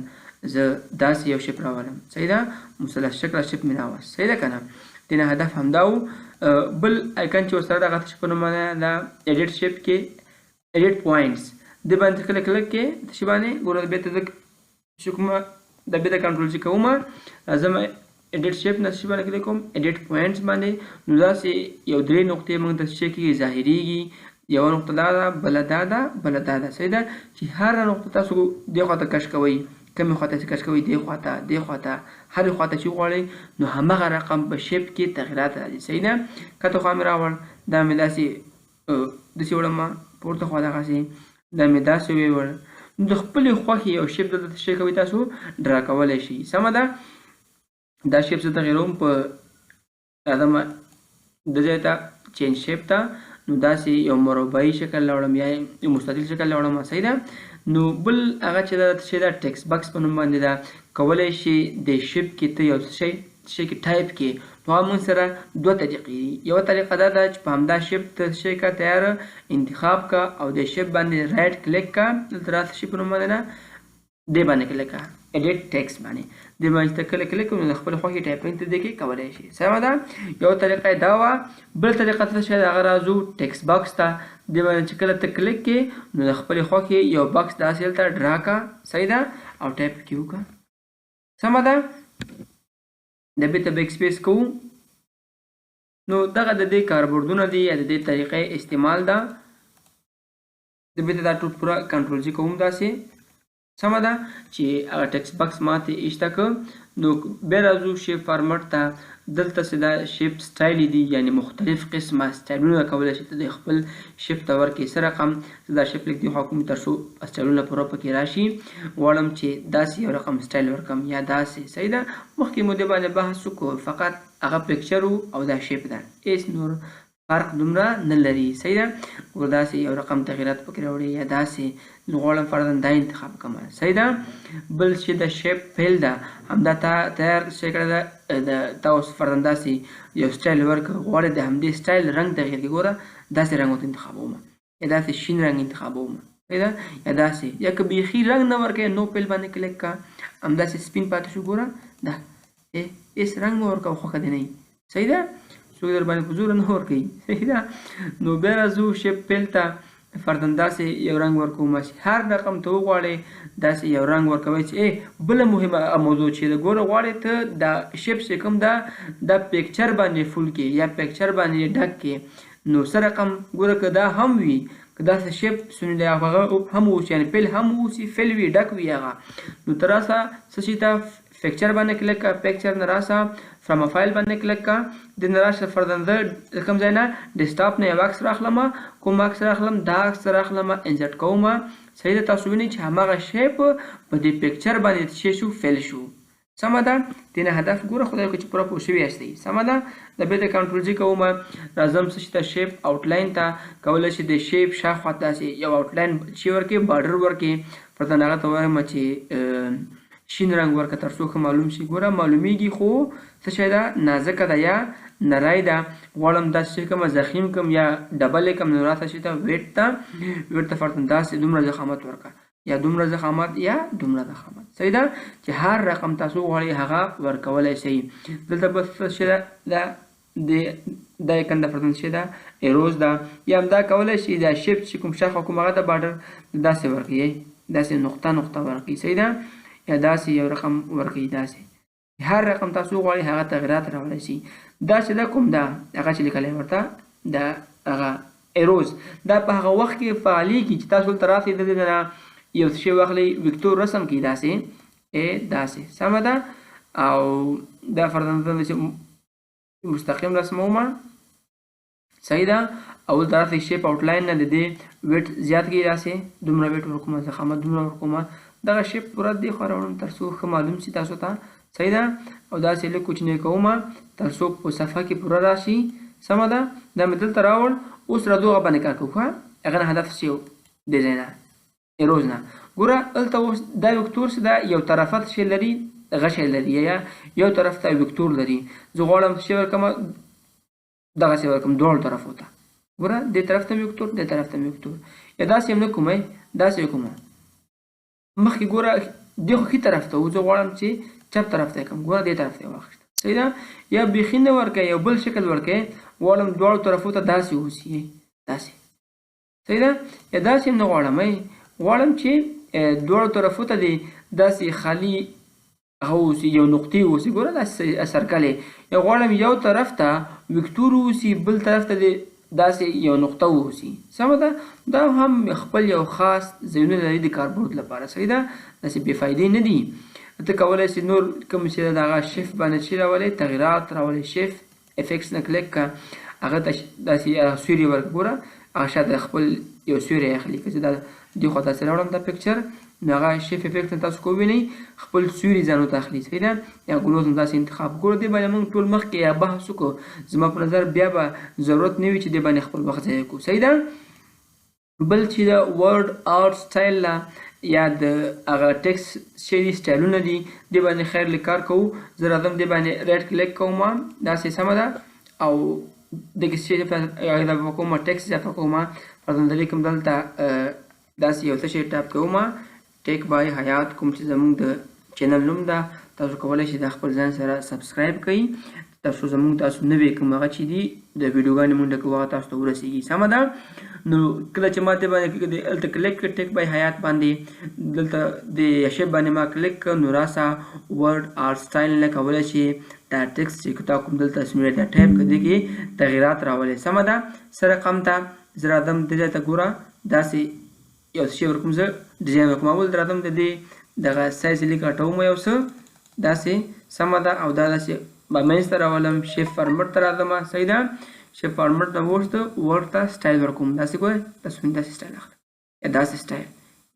زه داسې یو شیپ راولم. صحیح ده؟ مثلث شکله شیپ مې راوست. صحیح ده که نه؟ دې نه هدف همدا و. بل آیکن چې ورسره دغه شي په نوم باندې د ایډیټ شیپ کې ایډیټ پوینټس دې باندې کله کلیک کې د شي باندې ګوره بېرته زه چې کومه د بېرته کنټرول چې کوم راځم ایډیټ شیپ نه شي باندې کلیک کوم ایډیټ پوینټس باندې، نو داسې یو درې نقطې موږ د شي کې ظاهریږي. یو نقطه دا ده، بله دا ده، بله دا ده. صحیح ده؟ چې هره نقطه تاسو دې خواته کش کوئ، کومې خواته چې کش کوئ دې خواته دې خواته هرې خواته چې غواړئ، نو همغه رقم په شیپ کې تغیرات راځي. صحیح ده؟ کته خوا مې راوړ، دا مې داسې وړم، پورته خوا دغسې دا مې داسې ویوړ. نو د خپلې خوښې یو شیپ دلته څه کوئ تاسو ډرا کولی شئ. سمه ده؟ دا شیپ زه تغیروم په راځم د ځای ته چینج شیپ ته، نو داسې یو مربعي شکل راوړم یا یو مستطیل شکل راوړم. صحیح ده؟ نو بل هغه چې دا څه ده ټیکسټ باکس په نوم باندې ده، کولی شي د شیپ کې ته یو شی کې ټایپ کې، نو هغه موږ سره دوه طریقې دي. یوه طریقه دا ده چې په همدا شیپ ته شی کا تیار انتخاب کا او د شیپ باندې رایټ کلیک کا، دلته راته شي په نوم باندې ده دې باندې کلیک کا ایډیټ ټیکسټ باندې، دې باندې ته کله کلیک کوئ نو د خپل خوښې ټایپینګ ته دې کې کولی شي. سمه ده؟ یو طریقه یې دا وه. بل طریقه څه شی هغه راځو ټیکسټ باکس ته، دې باندې چې کله ته کلیک کې نو د خپلې خوښې یو باکس داسې هلته ډرا کا. صحیح ده؟ او ټایپ کې وکړه. سمه ده؟ د بېرته بیک سپیس کوو. نو دغه د دې کاربردونه دي یا د دې طریقې استعمال ده. د بېرته دا ټول پوره کنټرول جي کوم داسې. سمه ده؟ چې هغه ټیکسټ باکس ماته ایسته کړ، نو بیا راځو شیپ فارمټ ته. دلته چې دا شیپ سټایل دي، یعنی مختلف قسمه سټایلونه کولی شي ته د خپل شیپ ته ورکړې. څه رقم زه دا شیپ لیک دې خوا کوم تر څو سټایلونه پوره پکې راشي. غواړم چې داسې یو رقم سټایل ورکړم یا داسې. صحیح ده؟ مخکې مو دې باندې بحث وکړو، فقط هغه پکچر او دا شیپ ده، هېڅ نور فرق دومره نه لري. صحیح ده؟ داسې یو رقم تغیرات پکې راوړي یا داسې، نو غواړم فرضاً دا انتخاب کړم. صحیح ده؟ بل چې د شیپ فیل ده همدا تا تیار شی کړی ده، تا اوس فرضاً داسې یو سټایل ورکړه، غواړې د همدې سټایل رنګ تغیر کړي، ګوره داسې رنګ ورته انتخابوم یا داسې شین رنګ انتخابوم. صحیح ده؟ یا داسې، یا که بیخي رنګ نه ورکوې نو فیل باندې کلیک کړه، همداسې سپین پاتې شو. ګوره دا هېڅ رنګ مه ورکوه، خوښه دې نه وي. صحیح ده؟ څوک در باندې په زوره نه ورکوي. صحیح ده؟ نو بیا راځو شیپ فیل ته، فرضاً داسې یو رنګ ورکوم، چې هر رقم ته وغواړئ داسې یو رنګ ورکوئ. چې بله مهمه موضوع چې ده، ګوره غواړئ ته دا شیپ چې کوم ده دا پکچر باندې فول کې یا پکچر باندې ډک کې، نو څه رقم ګوره که دا هم وي، که داسې شیپ سنلی هغه هم اوسي، یعنې فیل هم اوسي، فیل وي ډک وي هغه، نو ته راسه څه شي ته پکچر باندې کلیک کړه، پکچر نه راسه فرام فایل باندې کلیک کړه، د نه راشه فرضاً زه کوم ځای نه ډیسکټاپ نه یو عکس راخلم، کوم عکس راخلم دا عکس راخلم انسرټ کوم. صحیح ده؟ تاسو وینئ چې هماغه شیپ په دې پکچر باندې څه شو فیل شو. سمه ده؟ دې نه هدف ګوره خدای وکړي چې پوره پوه شوي یاستئ. سمه ده؟ د بېرته کنټرول جي کوم، راځم څه شي ته شیپ آوټلاین ته، کولی شي د شیپ شاوخوا داسې یو آوټلاین چې ورکړي باډر ورکړي، فرضاً هغه ته وایم چې شین رنګ ورکړه تر څو ښه معلوم شي. ګوره معلومیږي خو څه شی ده نازکه ده یا نری ده. غواړم داسې شی کومه ضخیم کم یا ډبل یې کم، نو راته شي ته ویټ ته فرضاً داسې دومره ضخامت ورکړه یا دومره ضخامت یا دومره ضخامت. صحیح ده؟ چې هر رقم تاسو غواړئ هغه ورکولی شئ. دلته بس څه شی ده دا ایکن د فرضاً شی ده ایروز ده، یا همدا کولی شي دا شیپ چې کوم شاخه کوم هغه د باډر داسې ورکړئ، داسې نقطه نقطه ورکړئ. صحیح ده؟ یا داسې یو رقم ورکړئ، داسې هر رقم تاسو غواړئ هغه تغیرات راوړی شي. دا چې ده کوم ده هغه چې لیکلی ورته د هغه ایروز، دا په هغه وخت کې فعالیږي چې تاسو دلته راسئ د دې نه یو شی واخلئ وکتور رسم کړئ داسې داسې. سمه ده؟ او دا فرضاً مستقیم رسمومه. صحیح ده؟ اول طرف ته شیپ آوټلاین نه د دې ویټ زیات کړي راسي دومره ویټ ورکومه ضخامت دومره ورکومه دغه شیپ پوره دې خوا راوړم تر څو ښه معلوم شي تاسو ته صحیح ده او داسې لږ کوچنی کومه تر څو په صفحه کې پوره راشي سمه ده دا مې دلته راوړ اوس راځو هغه باندې کار کوو ښه هغه نه هدف څه و ډیزاینر ایروز نه ګوره دلته اوس دا وکتور څه ده یو طرفت شی لري غشی لري یا یو طرف ته وکتور لري زه غواړم شی ورکم دغسې ورکم دواړو طرفو ته ګوره دې طرف ته وکتور دې طرف ته وکتور یا داسې هم نه کوم داسې کوم مخکې ګوره دې خو ښي طرف ته و زه غواړم چې چپ طرف ته کوم ګوره دې طرف ته واخیسته صحیح ده یا بیخي نه ورکوي یو بل شکل ورکوي غواړم دواړو طرفو ته داسې اوسي داسې صحیح ده یا داسې هم نه غواړم چې دواړو طرفو ته دې داسې خالي هغه اوسي یو نقطې اوسي ګوره داسې سرکل یا غواړم یو طرف ته وکتور اوسي بل طرف ته دې داسې یو نقطه اوسي سمه ده دا هم خپل یو خاص ځایونه لري د کاربورډ لپاره صحیح ده داسې بې فایدې نه دي ته کولی شې نور کوم چې د هغه شیفت باندې چې راولئ تغیرات راولئ شیفت افیکس نه کلیک کړه هغه ته داسې سیوري ورکړه ګوره هغه شاته خپل یو سیوری اخلي که چې دا دې خوا ته راوړم دا پکچر نو هغه شیفت افیکټ نه تاسو کووینئ خپل سیوري ځان ورته اخلي صحیح ده یا ګلوز هم داسې انتخاب ګوره دې باندې موږ ټول مخکې یا بحث وکړو زما په نظر بیا به ضرورت نه وي چې دې باندې خپل وخت ضایع کړو صحیح ده بل چې د ورډ آرټ سټایل یا د هغه ټیکسټ شی سټایلونه دي دې باندې خیر لیک کار کوو زه راځم دې باندې رایټ کلیک کوم داسې سمه ده او دغه شی په کومه ټیکسټ اضافه کوم فرضاً لیکم دلته داسې یو څه شی ټاپ کوم ټیک بای حیات کوم چې زموږ د چینل نوم ده تاسو کولی شئ د خپل ځان سره سبسکرایب کړئ تاسو زموږ تاسو نوې کوم هغه چې دي د ویډیوګانې مونږ ډکوو هغه تاسو ته ورسیږي سمه ده نو کله چې ما دې باندې دلته کلیک کړ ټیک بای حیات باندې دلته د شیپ باندې ما کلیک کړ نو راسه ورډ آرټ سټایل نه کولی شي دا ټیکسټ چې تا کوم دلته اسمونه دا ټایپ کړ دې کې تغیرات راولئ سمه ده سره رقم ته زه راځم دې ته ګوره داسې یو شی ورکوم زه ډیزاین وکړم اول راځم د دې دغه سایز لیک راټوم یو څه داسې سمه ده او دا داسې به منځ ته راولم شیپ فارمټ ته راځم صحیح ده شیپ فارمټ ته وروسته ورډ ته سټایل ورکوم داسې ګورئ تاسو داسې سټایل اخلئ یا داسې سټایل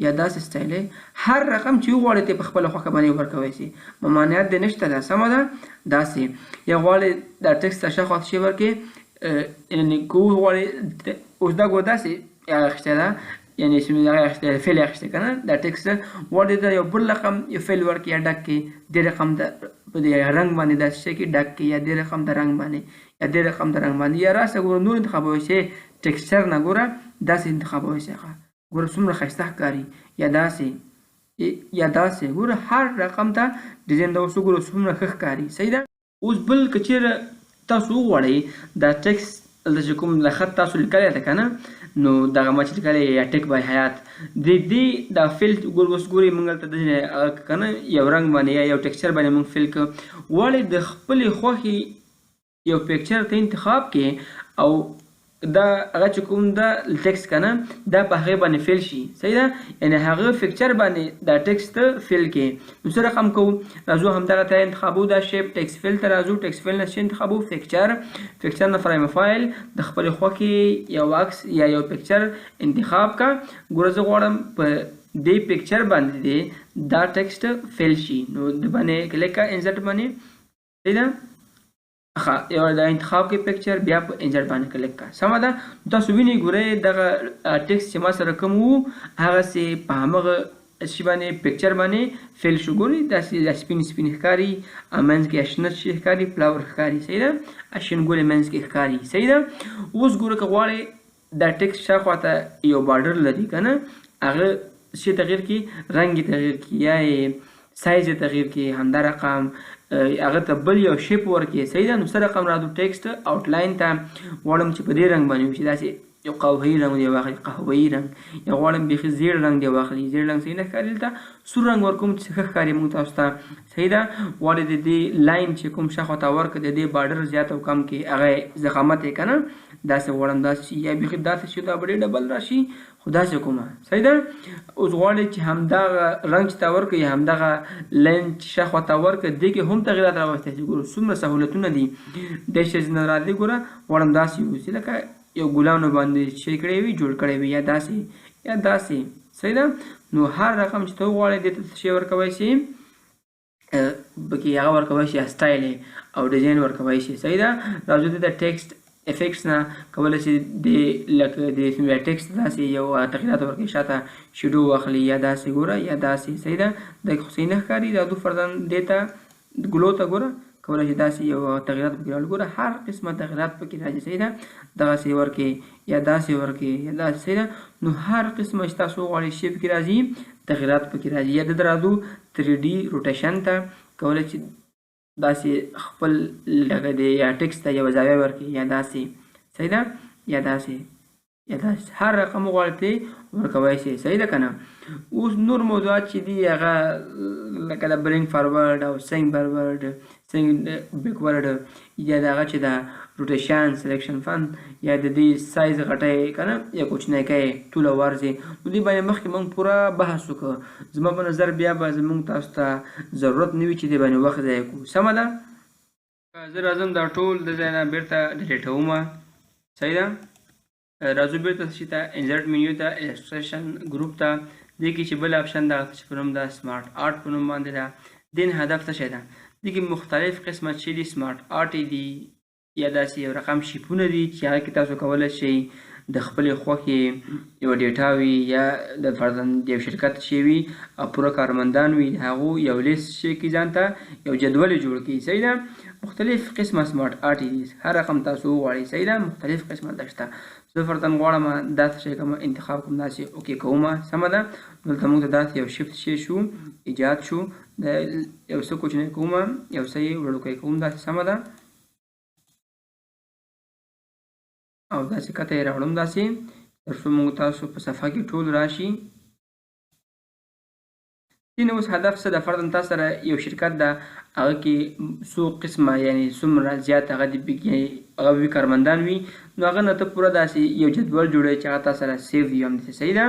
یا داسې سټایل هر رقم چې وغواړئ ته په خپله خوښه باندې ورکوی شي ممانعت دې نشته ده سمه ده داسې یا غواړئ دا ټیکسټ ته شاخوا شی ورکړئ یعنې که وغواړئ اوس دا ګوره داسې اخیستې ده یعنی چې فیل اخیسته کنه دا ټیکسټ غواړئ دا یو بل رقم یو فیل ورکړي یا ډک کړي دې رقم په دې رنګ باندې داسې شی کې ډک کړي یا دې رقم د رنګ باندې یا دې رقم د رنګ باندې یا راسته ګوره نور انتخابوی شي ټیکسچر نه ګوره داسې انتخابوی شي ګوره څومره ښایسته ښکاري یا داسې ګوره هر رقم ته ډیزاین د اوس ګوره څومره ښه ښکاري صحیح ده اوس بل که چیرې تاسو وغواړئ دا ټیکسټ دلته چې کوم خط تاسو لیکلی ده که نه نو دغه ما چې لیکلی یا ټیک بای حیات د دې دا فیل اوس ګورئ موږ هلته داسې که نه یو رنګ باندې یا یو ټیکسچر باندې موږ فیل کړو غواړئ د خپلې خوښې یو پکچر ته انتخاب کې او دا هغه چې کوم دا ټیکسټ که نه دا په هغې باندې فیل شي صحیح ده یعنې هغه پکچر باندې دا ټیکسټ ته فیل کې نو څه رقم کوو راځو همدغه ته انتخابو دا شیپ ټیکسټ فیل ته راځو ټیکسټ فیل نه څه انتخابو پکچر نه فریم فایل د خپلې خوښې یو عکس یا یو پکچر انتخاب کا ګوره زه غواړم په دې پکچر باندې دی دا ټیکسټ فیل شي نو د باندې کلیک کا انسرټ باندې صحیح ده یو دا انتخاب کې پکچر بیا په انسرټ باندې کلیک کا سمه ده تاسو وینئ ګورئ دغه ټیکسټ چې ما سره کوم و هغسې په همغه شي باندې پکچر باندې فیل شو ګورئ داسې سپین سپین ښکاري منځ کې اشنه شي ښکاري فلاور ښکاري صحیح ده اشین ګولې منځ کې ښکاري صحیح ده اوس ګوره که غواړئ دا ټیکسټ شاخوا ته یو بارډر لري که نه هغه شي تغییر کړي رنګ یې تغییر کړي یا یې سایز یې تغییر کړي همدا رقم هغه ته بل یو شیپ ورکړي صحیح ده نو څه رقم راځو ټیکسټ آوټلاین ته غواړم چې په دې رنګ باندې وشي داسې یو قهوهي رنګ دی واخلي قهوهي رنګ یا غواړم بیخي زیړ رنګ دی واخلي زیړ رنګ صحیح نه ښکاري دلته سور رنګ ورکوم چې ښه ښکاري موږ تاسو ته صحیح ده غواړئ د دې لاین چې کوم شاخوا ته ورکړه د دې بارډر زیات او کم کې هغه ضخامت یې که نه داسې غواړم داسې شي یا بیخي داسې شي دا به ډېر ډبل راشي خو داسې کومه صحیح ده اوس غواړئ چې همدغه رنګ چې ته ورکړئ همدغه لاین چې شاخوا ته ورکړه دې کې هم تغیرات راوستی شي ګوره څومره سهولتونه دي دې شی نه راځي ګوره غواړم داسې واوسي لکه یو ګلانو باندې چې کړی وي جوړ کړی وي یا داسې صحیح ده. نو هر رقم چې ته وغواړې دې ته څه شی ورکوی شي پکې هغه ورکوی شي سټایل او ډیزاین ورکوی شي صحیح ده. راځو د ټیکسټ افیکټس نه کولی شي د لکه د ټیکسټ داسې یو تغییرات ورکړي شاته شیډو واخلي یا داسې ګوره یا داسې صحیح ده. دا خو صحیح نه ښکاري دا دو فردن دې ته ګلو ته ګوره کولی شي داسې یو تغییرات پکې راوړي ګوره هر قسمه تغییرات پکې راځي صحیح ده. دغسې ورکړي یا داسې ورکړي یا داسې صحیح ده. نو هر قسمه چې تاسو وغواړئ شی پکې راځي تغییرات پکې راځي. یا دلته راځو 3D روټیشن ته کولی شي داسې خپل لکه د یا ټیکسټ ته یوه زاویه ورکړي یا داسې صحیح ده یا داسې هر رقم وغواړئ پرې ورکوی شي صحیح ده که نه. اوس نور موضوعات چې دي هغه لکه د برینګ فارورډ او سینګ فارورډ سینګ بیکورډ یا د هغه چې د روټیشن سلیکشن فن یا د دې سایز غټی که نه یا کوچنی کوي ټوله ورځي. نو دې باندې مخکې موږ پوره بحث وکړو. زما په نظر بیا به زموږ تاسو ته ضرورت نه وي چې دې باندې وخت ضایع کړو سمه ده. زه راځم دا ټول د ځای نه بیرته ډیلیټومه صحیح ده. راځو بیرته شي ته انزرټ منیو ته السټریشن ګروپ ته دې کې چې بل اپشن دغه چې په نوم د سمارټ آرټ په نوم باندې ده. دین هدف څه شی ده دې کې مختلف قسمه چې دي سمارټ آرټ دي یا داسې یو رقم شیپونه دي چې هغه کې تاسو کولی شئ د خپلې خوښې یوه ډیټا وي یا د فرضاً د یو شرکت شی وي او پوره کارمندان وي د هغو یو لیست شي کې ځان ته یو جدول یې جوړ کړي صحیح ده. مختلف قسمه سمارټ آرټ دي هر رقم تاسو وغواړئ صحیح ده. مختلف قسمه ده شته. زه فرضاً غواړم دا څه شی کوم انتخاب کوم داسې اوکې کومه سمه ده. دلته موږ ته داسې یو شفت شی شو ایجاد شو د یو څه کوچنی کومه یو څه یې وړوکی کوم داسې سمه ده او داسې کته یې راوړم داسې تر څو موږ تاسو په صفحه کې ټول راشي. دین اوس هدف څه ده فرضاً تاسو سره یو شرکت ده هغه کې څو قسمه یعنی څومره زیات هغه د هغه کارمندان وي نو هغه نه ته پوره داسې یو جدول جوړوي چې هغه تاسو سره سیو وي همداسې صحیح ده.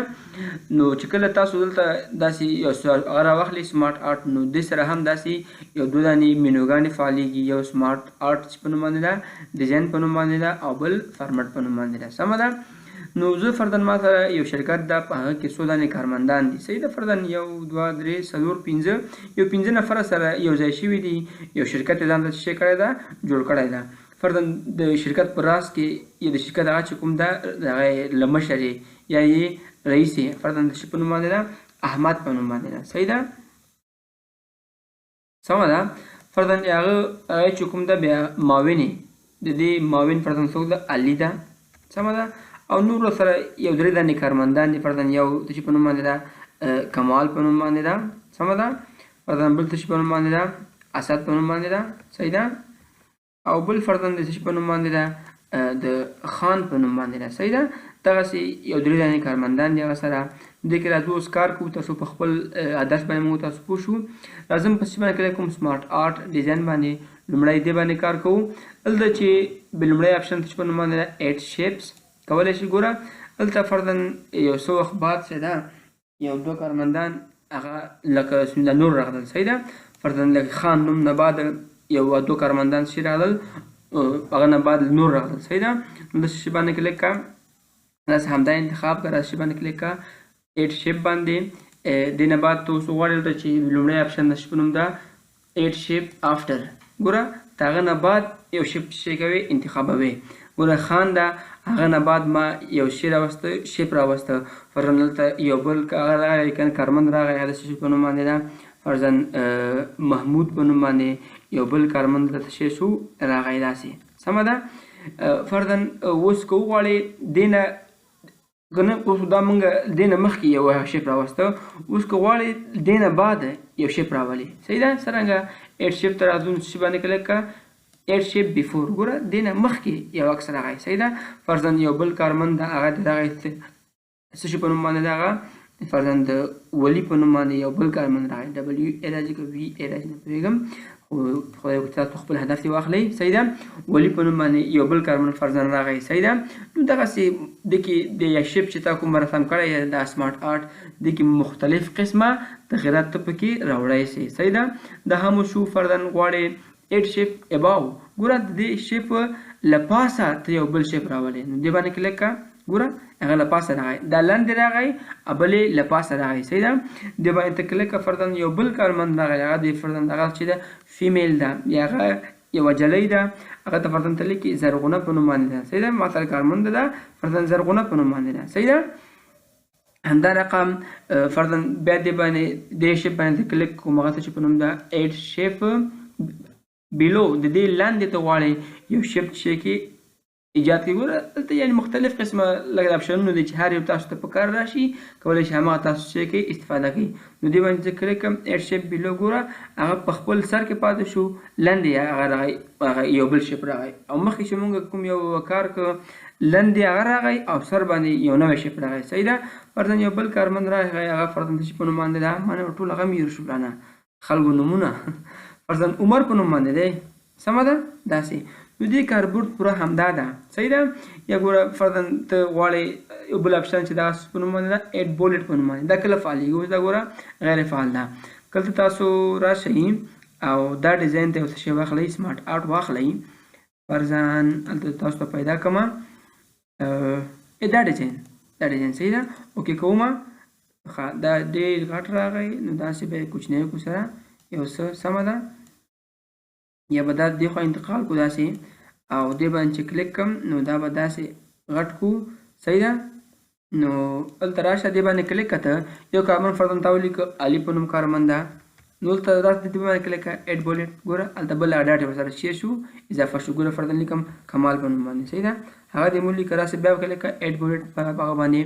نو چې کله تاسو دلته داسې یو هغه راواخلئ سمارټ آرټ نو دې سره هم داسې یو دوه دانې مینوګانې فعالېږي. یو سمارټ آرټ په نوم باندې ده ډیزاین په نوم باندې ده او بل فارمټ په نوم باندې ده سمه ده. نو زه فرضاً ما سره یو شرکت ده په هغه کې څو دانې کارمندان دي صحیح ده. فرضاً 1 2 3 4 5 یو 5 نفره سره یو ځای شوي دي. یو شرکت یې ځان ته څه کړی ده جوړ کړی ده. فرضاً د شرکت په راس کې یا د شرکت هغه چې کوم ده د هغه له مشر یا یې رئیس یې فرضاً د شي په نوم باندې ده احمد په نوم باندې ده صحیح ده سمه ده. فرضاً هغه چې کوم ده بیا معاون د دې معاون فرضاً څوک ده علي ده سمه ده. او نور سره یو درې دانې کارمندان دي. فرضاً یو د شي په نوم باندې ده کمال په نوم باندې ده سمه ده. فرضاً بل د شي په نوم باندې ده اسد په نوم باندې ده صحیح ده. او بل فرضاً د شي په نوم باندې ده د خان په نوم باندې ده صحیح ده. دغسې یو درې دانې کارمندان دي هغه سره دې کې راځو اوس کار کوو تاسو په خپل هدف باندې موږ تاسو پوه شو. راځم په څه باندې کلی کوم سمارټ آرټ ډیزاین باندې لومړی دې باندې کار کوو. دلته چې لومړی اپشن چې په نوم باندې ده ایډ شیپس کولی شي ګوره دلته فرضاً یو څه وخت بعد چې ده یو دوه کارمندان هغه لکه نور راغلل صحیح ده. فرضاً لکه خان نوم نه بعد یو دوه کارمندان چې راغلل هغه نه بعد نور راغلل صحیح ده. نو داسې شي باندې کلیک کړه داسې همدا انتخاب کړه داسې شي باندې کلیک کړه ایډ شیپ باندې. دې نه بعد ته اوس وغواړئ دلته چې لومړی اپشن د شي په نوم ده ایډ شیپ آفټر ګوره د هغه نه بعد یو شیپ شی کوي انتخابوي ګوره خان ده هغه نه بعد ما یو شی راوسته شیپ راوسته. فرضاً دلته یو بل هغه راغی کارمند راغی هغه د شي په نوم باندې ده فرضاً محمود په نوم باندې یو بل کارمند دلته شی شو راغی داسې سمه ده. فرضاً اوس که وغواړئ دې نه کنه اوس دا موږ دې نه مخکې یو شیپ راوسته اوس که غواړئ دې نه بعد یو شیپ راولئ صحیح ده. څرنګه ایډ شیپ ته راځو شي باندې کلیک کړه ایډ شیپ بیفور ګوره دې نه مخکې یو عکس راغی صحیح ده. فرضاً یو بل کارمند هغه د دغه څه شي په نوم باندې ده هغه فرضاً د ولي په نوم باندې یو بل کارمند راغی ډبلیو ای راځي که وي ای راځي نه پوهېږم خو خدای وکړي تاسو خپل هدف دې واخلئ صحیح ده. ولي په نوم باندې یو بل کارمند فرضاً راغی صحیح ده. نو دغسې دې کې د یا شیپ چې تا کوم رسم کړی د سمارټ آرټ دې کې مختلف قسمه تغییرات ته پکې راوړی شي صحیح ده. دا هم شو فرضاً غواړئ ایډ شیپ اباو ګوره د دې شیپ لپاسه ته یو بل شیپ راولې نو دې باندې کلیک کا ګوره هغه لپاسه راغی دا لاندې راغی بلې لپاسه راغی صحیح ده دې باندې ته کلیک کا فردن یو بل کارمند راغی هغه دې فردن هغه چې ده فیمیل ده یا هغه یوه جلۍ ده هغه ته فردن ته لیکي زرغونه په نوم باندې ده صحیح ده ماته کارمند ده فردن زرغونه په نوم باندې ده صحیح ده همدا رقم فردن بیا دې باندې دې شیپ باندې کلیک کوم هغه ته چې په نوم ده ایډ شیپ بیلو د دې لاندې ته غواړئ یو شیپ چې کې ایجاد کړئ ګوره دلته یعنې مختلف قسمه لږ اپشنونه دي چې هر یو تاسو ته په کار راشي کولی شي هماغه تاسو چې کې استفاده کوئ نو دې باندې چې کلیک کړم ایډ شیپ بیلو ګوره هغه په خپل سر کې پاتې شو لاندې هغه راغی هغه یو بل شیپ راغی او مخکې چې مونږ کوم یو کار کړ لاندې هغه راغی او سر باندې یو نوی شیپ راغی صحیح ده فردن یو بل کارمند راغی هغه فردن د شي په نوم باندې ده مانه ټول هغه مې هېر شو پلانه خلکو نومونه فرضاً عمر په نوم باندې دی سمه ده داسې نو دې کاربورډ پوره همدا ده صحیح ده یا ګوره فرضاً ته غواړې یو بل اپشن چې دا په نوم باندې ده ایډ بولټ په نوم باندې دا کله فعالېږي اوس دا ګوره غیر فعال ده کله تاسو راشئ او دا ډیزاین ته یو څه شی واخلئ سمارټ آرټ واخلئ فرضاً هلته تاسو ته پیدا کړمه دا ډیزاین صحیح ده اوکې کومه دا ډېر غټ راغی نو داسې به یې کوچنی کو سره یو څه سمه ده یا به دا دې خوا انتقال کو داسې او دې باندې چې کلیک کړم نو دا به داسې غټ کو صحیح ده نو هلته راشه دې باندې کلیک کړه یو کارمند فردن تا ولیکه علي په نوم کارمند ده نو هلته داسې دې باندې کلیک کړه ایډ بولټ ګوره هلته بل ډاټ ورسره شیر شو اضافه شو ګوره فردن لیکم کمال په نوم باندې صحیح ده هغه دې مو لیکه راسه بیا کلیک کړه ایډ بولټ په هغه باندې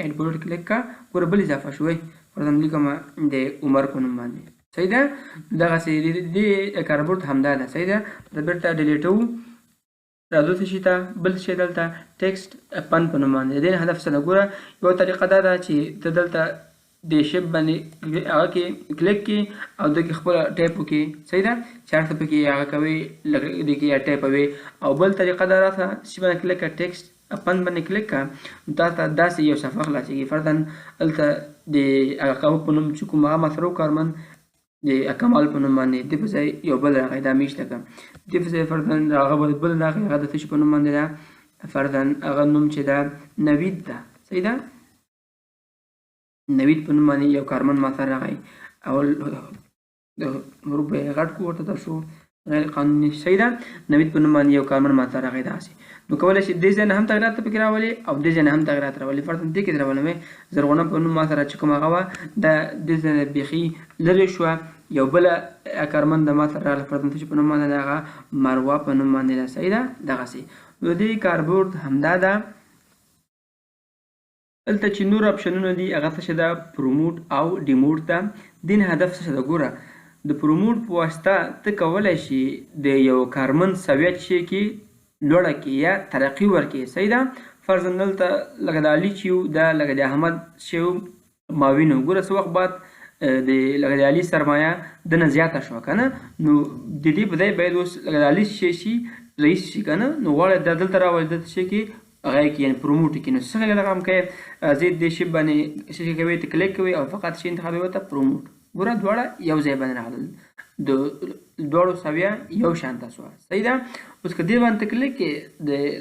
ایډ بولټ کلیک کړه ګوره بل اضافه شوی فردن لیکم د عمر په نوم باندې صحیح ده دغسې دې کاربورډ همدا ده صحیح ده دا بېرته ډیلیټوو راځو څه شي ته بل شی دلته ټیکسټ پن په نوم باندې د دې هدف څه ده ګوره یوه طریقه دا ده چې ته دلته د شیپ باندې هغه کې کلیک کړي او دې کې خپله ټایپ وکړي صحیح ده چې هر څه پکې هغه کوي دې کې یا ټایپوي او بل طریقه دا راته چې باندې کلیک کړه ټیکسټ پن باندې کلیک کړه نو تا ته داسې یو صفحه خلاصېږي فرضاً هلته د هغه قهوه په نوم چې کوم هغه مثرو کارمند د کمال په نوم باندې دې په ځای یو بل راغی دا میشته کړه دې په ځای فرضاً هغه بل راغی هغه د څه شي په نوم باندې ده فرضاً هغه نوم چې ده نوید ده صحیح ده نوید په نوم باندې یو کارمند ما سره راغی او حروف به یې غټ کړو ورته تاسو غیر قانوني صحیح ده نوید په نوم باندې یو کارمند ما سره راغی داسې نو کولی شي دې ځای نه هم تغیرات پکې راولي او دې ځای نه هم تغیرات راولي فرضاً دې کې راولم زرغونه په نوم ما سره چې کومه هغه وه دا دې ځای نه بیخي لرې شوه یو بله کارمند د ما سره راغله فرضاً چې په نوم باندې د هغه مروه په نوم باندې ده صحیح ده دغسې نو دې کاربورډ همدا ده دلته چې نور اپشنونه دي هغه څه ده پروموټ او ډیموټ ده دین هدف څه ده ګوره د پروموټ په واسطه ته کولی شي د یو کارمند سویه چې کې لوړه کې یا ترقي ورکړي صحیح ده فرضاً دلته لکه د علي چې یو دا لکه د احمد چې یو ماوین و ګوره څه وخت بعد لکه د علي سرمایه دنه زیاته شوه که نه نو د دې په ځای باید اوس لکه د علي شي رئیس شي که نه نو غواړی دا دلته راولي دلته شي کې هغه کې یعنې پروموټ کې نو څنګه دغه هم کوي زه دې شي باندې څه شي کوي ته کلیک کوئ او فقط شي انتخابوي ورته پروموټ ګوره دواړه یو ځای باندې راغلل د دواړو سویه یو شانته شوه صحیح ده اوس که دې باندې کلیک کې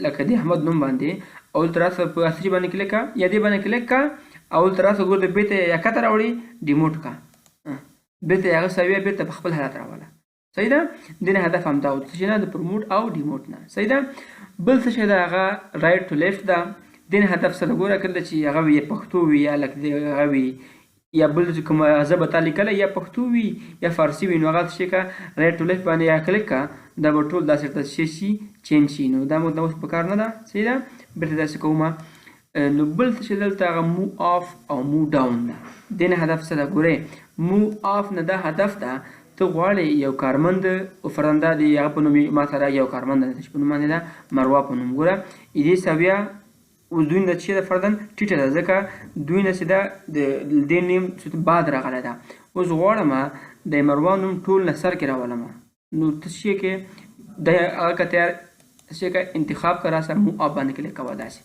لکه د احمد نوم باندې اول ته راسه په اصلي باندې کلیک کا یا دې باندې کلیک کا اول ته راسه ګوره بېرته یا کته راوړي ډیموټ کا بېرته هغه سویه بېرته په خپل حالت راوله صحیح ده دې نه هدف همدا و څه شي نه د پروموټ او ډیموټ نه صحیح ده بل څه شی ده هغه رایټ ټو لیفټ ده دې نه هدف څه ده ګوره کله چې هغه وي پښتو وي یا لکه هغه وي یا بل کومه ژبه تا لیکلی یا پښتو وي یا فارسي وي نو هغه څه شي که رایټ ټو لیفټ باندې یا کلیک کا دا به ټول داسې ورته شي چینج شي نو دا موږ اوس په کار نه ده صحیح ده بېرته داسې کومه نو بل څه چې دلته هغه مو آف او مو ډاون ده دې نه هدف څه ده ګورئ مو آف نه دا هدف ده ته غواړې یو کارمند فرضاً دا د هغه په نوم ما سره یو کارمند ده چې په نوم باندې ده مروه په نوم ګوره دې سویه اوس دوی نه چې ده فرضاً ټیټه ده ځکه دوی نه چې ده د دې نیم بعد راغلی ده اوس غواړم د مروه نوم ټول نه سر کې راولم نو څه شي کې د هغه که تیار څه شي که انتخاب که راسه مو آف باندې کلیک کوه داسې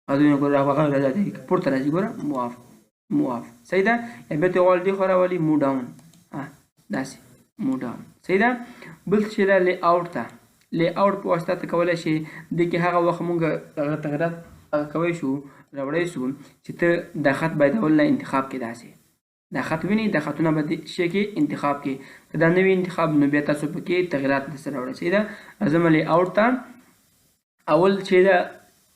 دوی نه ګوره هغه پورته راځي ګوره مو آف صحیح ده یا بېرته غواړي دې خوا راولي مو ډاون داسې مو ډاون صحیح ده بل څه چې ده لی آوټ ته لی آوټ په واسطه ته کولی شي دې کې هغه وخت مونږ هغه تغیرات کوی شو راوړی شو چې ته دا خط بایدول نه انتخاب کې داسې دا خط ویني دا خطونه به شي کې انتخاب کې که دا نوی انتخاب نو بیا تاسو پکې تغیرات نسته راوړی صحیح ده راځم لی آوټ ته اول چې دا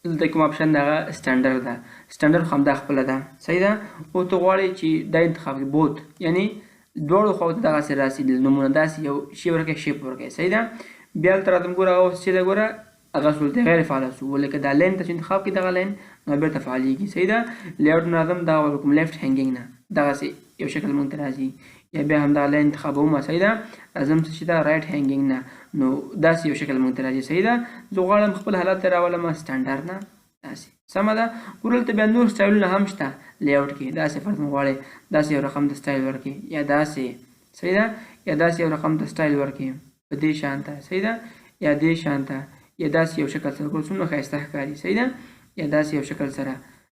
دلته کوم اپشن دغه سټانډرډ ده سټانډرډ خو همدا خپله ده صحیح ده او ته غواړې چې دا انتخاب کې بوت یعنی دواړو خواو ته دغسې راسي نمونه داسې یو شی ورکړئ شیپ ورکړئ صحیح ده بیا دلته راته ګوره هغه چې ده ګوره هغه صورت غیر فعال شو ولکه دا لین ته چې انتخاب کړي دغه لین نو بېرته فعالېږي صحیح ده لیاوټ نه راځم دا کوم لیفټ هینګینګ نه دغسې یو شکل مونږ ته راځي یا بیا هم دغه لین انتخابوم صحیح ده راځم چې دا رایټ هینګینګ نه نو داسې یو شکل مونږ ته راځي صحیح ده زه غواړم خپل حالت ته راولم سټانډرډ نه داسې سمه ده ګوره دلته بیا نور سټایلونه هم شته لیاوټ کې داسې فرض غواړئ داسې یو رقم د سټایل ورکړي یا داسې صحیح ده یا داسې یو رقم د سټایل ورکړي په دې شان ته صحیح ده یا دې شان ته یا داسې یو شکل سره ګوره څومره ښایسته ښکاري صحیح ده یا داسې یو شکل سره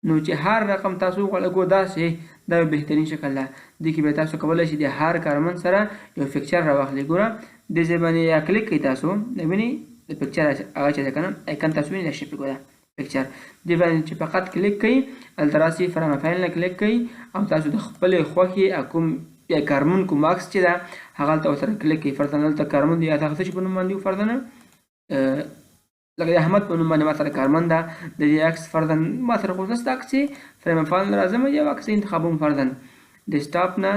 نو چې هر رقم تاسو وغواړئ ګوره داسې دا یو بهترین شکل ده دې کې بیا تاسو کولی شئ د هر کارمند سره یو پکچر راواخلئ ګوره دې ځای باندې یا کلیک کوئ تاسو وینئ د پکچر هغه چې ده که نه ایکن تاسو وینئ دا شیپ ګوره پکچر دې باندې چې فقط کلیک کوئ هلته راسئ فرام فایل نه کلیک کوئ او تاسو د خپلې خوښې کوم یا کارمند کوم عکس چې ده هغه هلته ورسره کلیک کوئ فرضاً هلته کارمند یا هغه څه چې په نوم باندې فرضاً لکه د احمد په نوم باندې ما سره کارمند ده د دې عکس فرضاً ما سره خو نشته عکس چې فریم فایل نه راځم یو عکس انتخابوم فرضاً ډیسکټاپ نه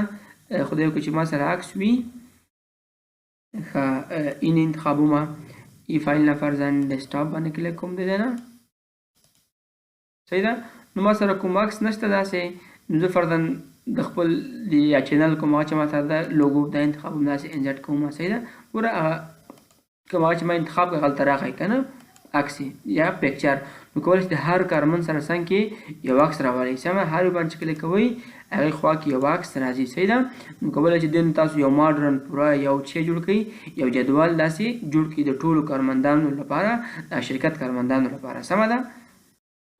خدای وکړي چې ما سره عکس وي ښه این انتخابومه ای فایل نه فرضاً ډیسکټاپ باندې کلیک کوم دی نه صحیح ده نو ما سره کوم عکس نشته داسې نو زه فرضاً د خپل یا چینل کوم هغه چې ما سره ده لوګو دا انتخابوم داسې انزرټ کوم صحیح ده ګوره کوم هغه چې ما انتخاب کړ هلته راغی که نه عکس یا پکچر نو کولی شئ د هر کارمند سره څنګ کې یو عکس راولئ سمه هر یو باندې چې کلیک کوئ هغې خوا کې یو عکس راځي صحیح ده نو کولی شئ دې تاسو یو ماډرن پوره یو څه جوړ کړئ یو جدول داسې جوړ کړئ د ټولو کارمندانو لپاره د شرکت کارمندانو لپاره سمه ده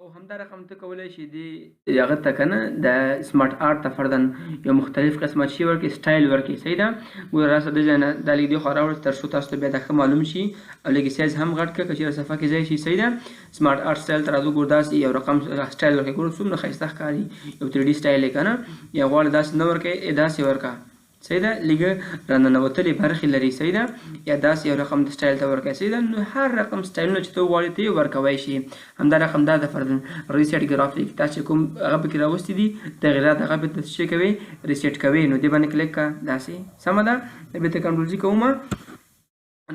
او همدا رقم ته کولی شئ د هغه ته که نه د سمارټ آرټ ته فرضاً یو مختلف قسمه شي ورکړئ سټایل ورکړئ صحیح ده ګوره راسه دې ځای نه دا لږ دې خوا راوړه تر څو تاسو ته بیا دا ښه معلوم شي او لږ سایز هم غټ کړه که چېرې صفحه کې ځای شي صحیح ده سمارټ آرټ سټایل ته راځو ګوره داسې یو رقم سټایل ورکړئ ګوره څومره ښایسته ښکاري یو 3D سټایل یې که نه یا غواړئ داسې نه ورکړئ داسې ورکړه صحیح ده لږه راننوتلې برخې لري صحیح ده یا داسې یو رقم د سټایل ته ورکړئ صحیح ده نو هر رقم سټایلونه چې ته وغواړې ته یې ورکوی شي همدا رقم دا د فرضاً ریسیټ ګرافیک تاسو چې کوم هغه پکې راوستي دي تغیرات هغه بېرته څه کوئ ریسیټ کوئ نو دې باندې کلیک کړه داسې سمه ده بېرته کنټرول زی کومه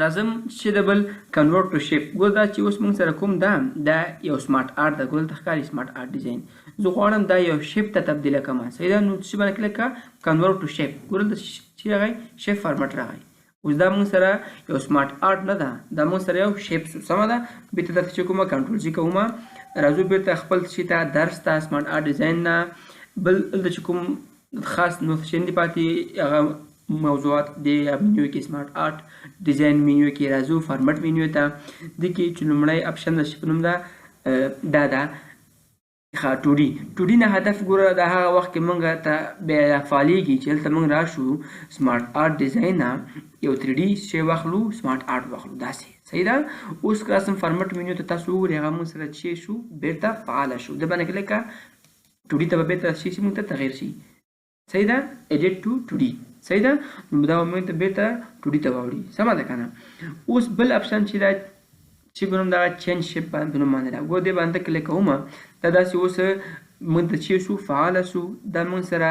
راځم چې د بل کنورټ ټو شیپ ګوره دا چې اوس موږ سره کوم ده دا یو سمارټ آرټ ده ګوره دلته ښکاري سمارټ آرټ ډیزاین زه غواړم دا یو شیپ ته تبدیله کړم صحیح ده نو څه باندې کلیک کړه کنورټ ټو شیپ ګوره دلته چې راغی شیپ فارمټ راغی اوس دا موږ سره یو سمارټ آرټ نه ده دا موږ سره یو شیپ شو سمه ده بېرته دلته چې کومه کنټرول زی کومه راځو بېرته خپل شي ته درس ته سمارټ آرټ ډیزاین نه بل دلته چې کوم خاص نو شین دي پاتې هغه موضوعات د منیو کې سمارټ آرټ ډیزاین منیو کې راځو فارمټ منیو ته د کې چې لومړی اپشن د شي په نوم ده دا ده ښه 2D نه هدف ګوره د هغه وخت کې موږ ته بیا فعالېږي چې هلته موږ راشو سمارټ آرټ ډیزاین نه یو 3D شی واخلو سمارټ آرټ واخلو داسې صحیح ده اوس رسم فارمټ منیو ته تاسو وګورئ هغه موږ سره چې شو بېرته فعاله شو د باندې کلیک کړه 2D ته به بېرته شي چې موږ ته تغیر شي صحیح ده ایډیټ ټو 2D صحیح ده نو دا موږ ته بېرته 2D ته واوړي سمه ده که نه اوس بل اپشن چې دا چې په نوم دغه چینج شیپ په نوم باندې ده ګوره دې باندې کلیک کومه دا داسې اوس موږ ته چې شو فعاله شو دا موږ سره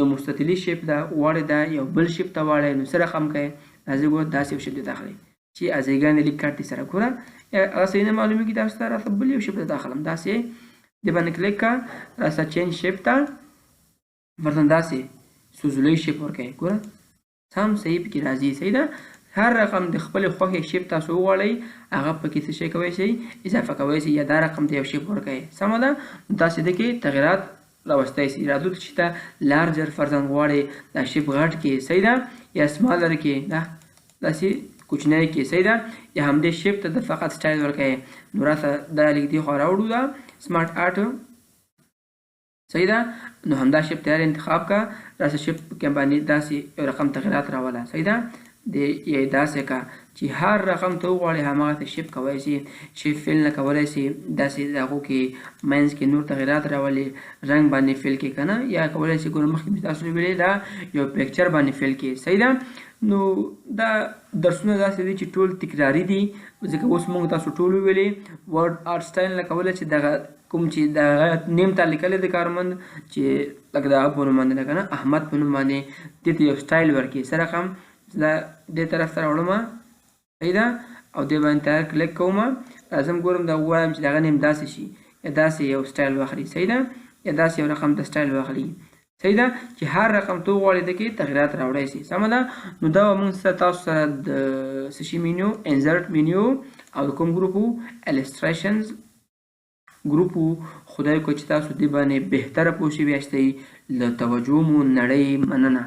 یو مستطیلي شیپ ده غواړئ دا یو بل شیپ ته واړئ نو څه رقم کوئ راځئ ګوره داسې یو شیپ ته داخلئ چې ازیګانې لیک کاټ دي سره ګوره هغه صحیح نه معلومېږي تاسو ته راته بل یو شیپ ته داخلم داسې دې باندې کلیک کړه راسه چینج شیپ ته فرضاً داسې سوزولی شیپ ورکوئ ګوره سم صحیح پکې راځي صحیح ده هر رقم د خپل خوښې شیپ تاسو وغواړئ هغه پکې څه شی کوی شئ اضافه کوی شئ یا دا رقم ته یو شیپ ورکوئ سمه ده تاسې د کې تغیرات راوستی شئ راځو چې ته لارجر فرضاً غواړئ دا شیپ غټ کې صحیح ده یا سمالر کې دا داسې کوچنی کې صحیح ده یا همدې شیپ ته د فقط سټایل ورکوئ نو راته دا لږ دې خوا راوړو دا سمارټ آرټ صحیح ده نو همدا شیپ تیار انتخاب کا راسه شیپ کې باندې داسې یو رقم تغیرات راوله صحیح ده د یې داسې کا چې هر رقم ته وغواړې هماغه ته شیپ کولی شي شیپ فیل نه کولی شي داسې د هغو کې منځ کې نور تغیرات راولي رنګ باندې فیل کې که نه یا کولی شي ګوره مخکې مې تاسو ویلې دا یو پکچر باندې فیل کې صحیح ده نو دا درسونه داسې دي چې ټول تکراري دي ځکه اوس موږ تاسو ټول ویلې ورډ آرټ سټایل نه کولی چې دغه کوم چې د نیم تا لیکلی د کارمند چې لکه د هغه په نوم باندې که نه احمد په نوم باندې دې ته یو سټایل ورکړي څه رقم زه دې طرف ته راوړم صحیح ده او دې باندې تیار کلیک کوم راځم ګورم دا ووایم چې دغه نیم داسې شي یا داسې یو سټایل واخلي صحیح ده یا داسې یو رقم د سټایل واخلي صحیح ده چې هر رقم ته وغواړې د کې تغیرات راوړی شي سمه ده نو دا به موږ تاسو سره د څه شي مینیو انزرټ مینیو او د کوم ګروپ و السټریشنز ګروپ خدای کو چې تاسو دې باندې بهتره پوه شوي یاستئ له توجه مو نړۍ مننه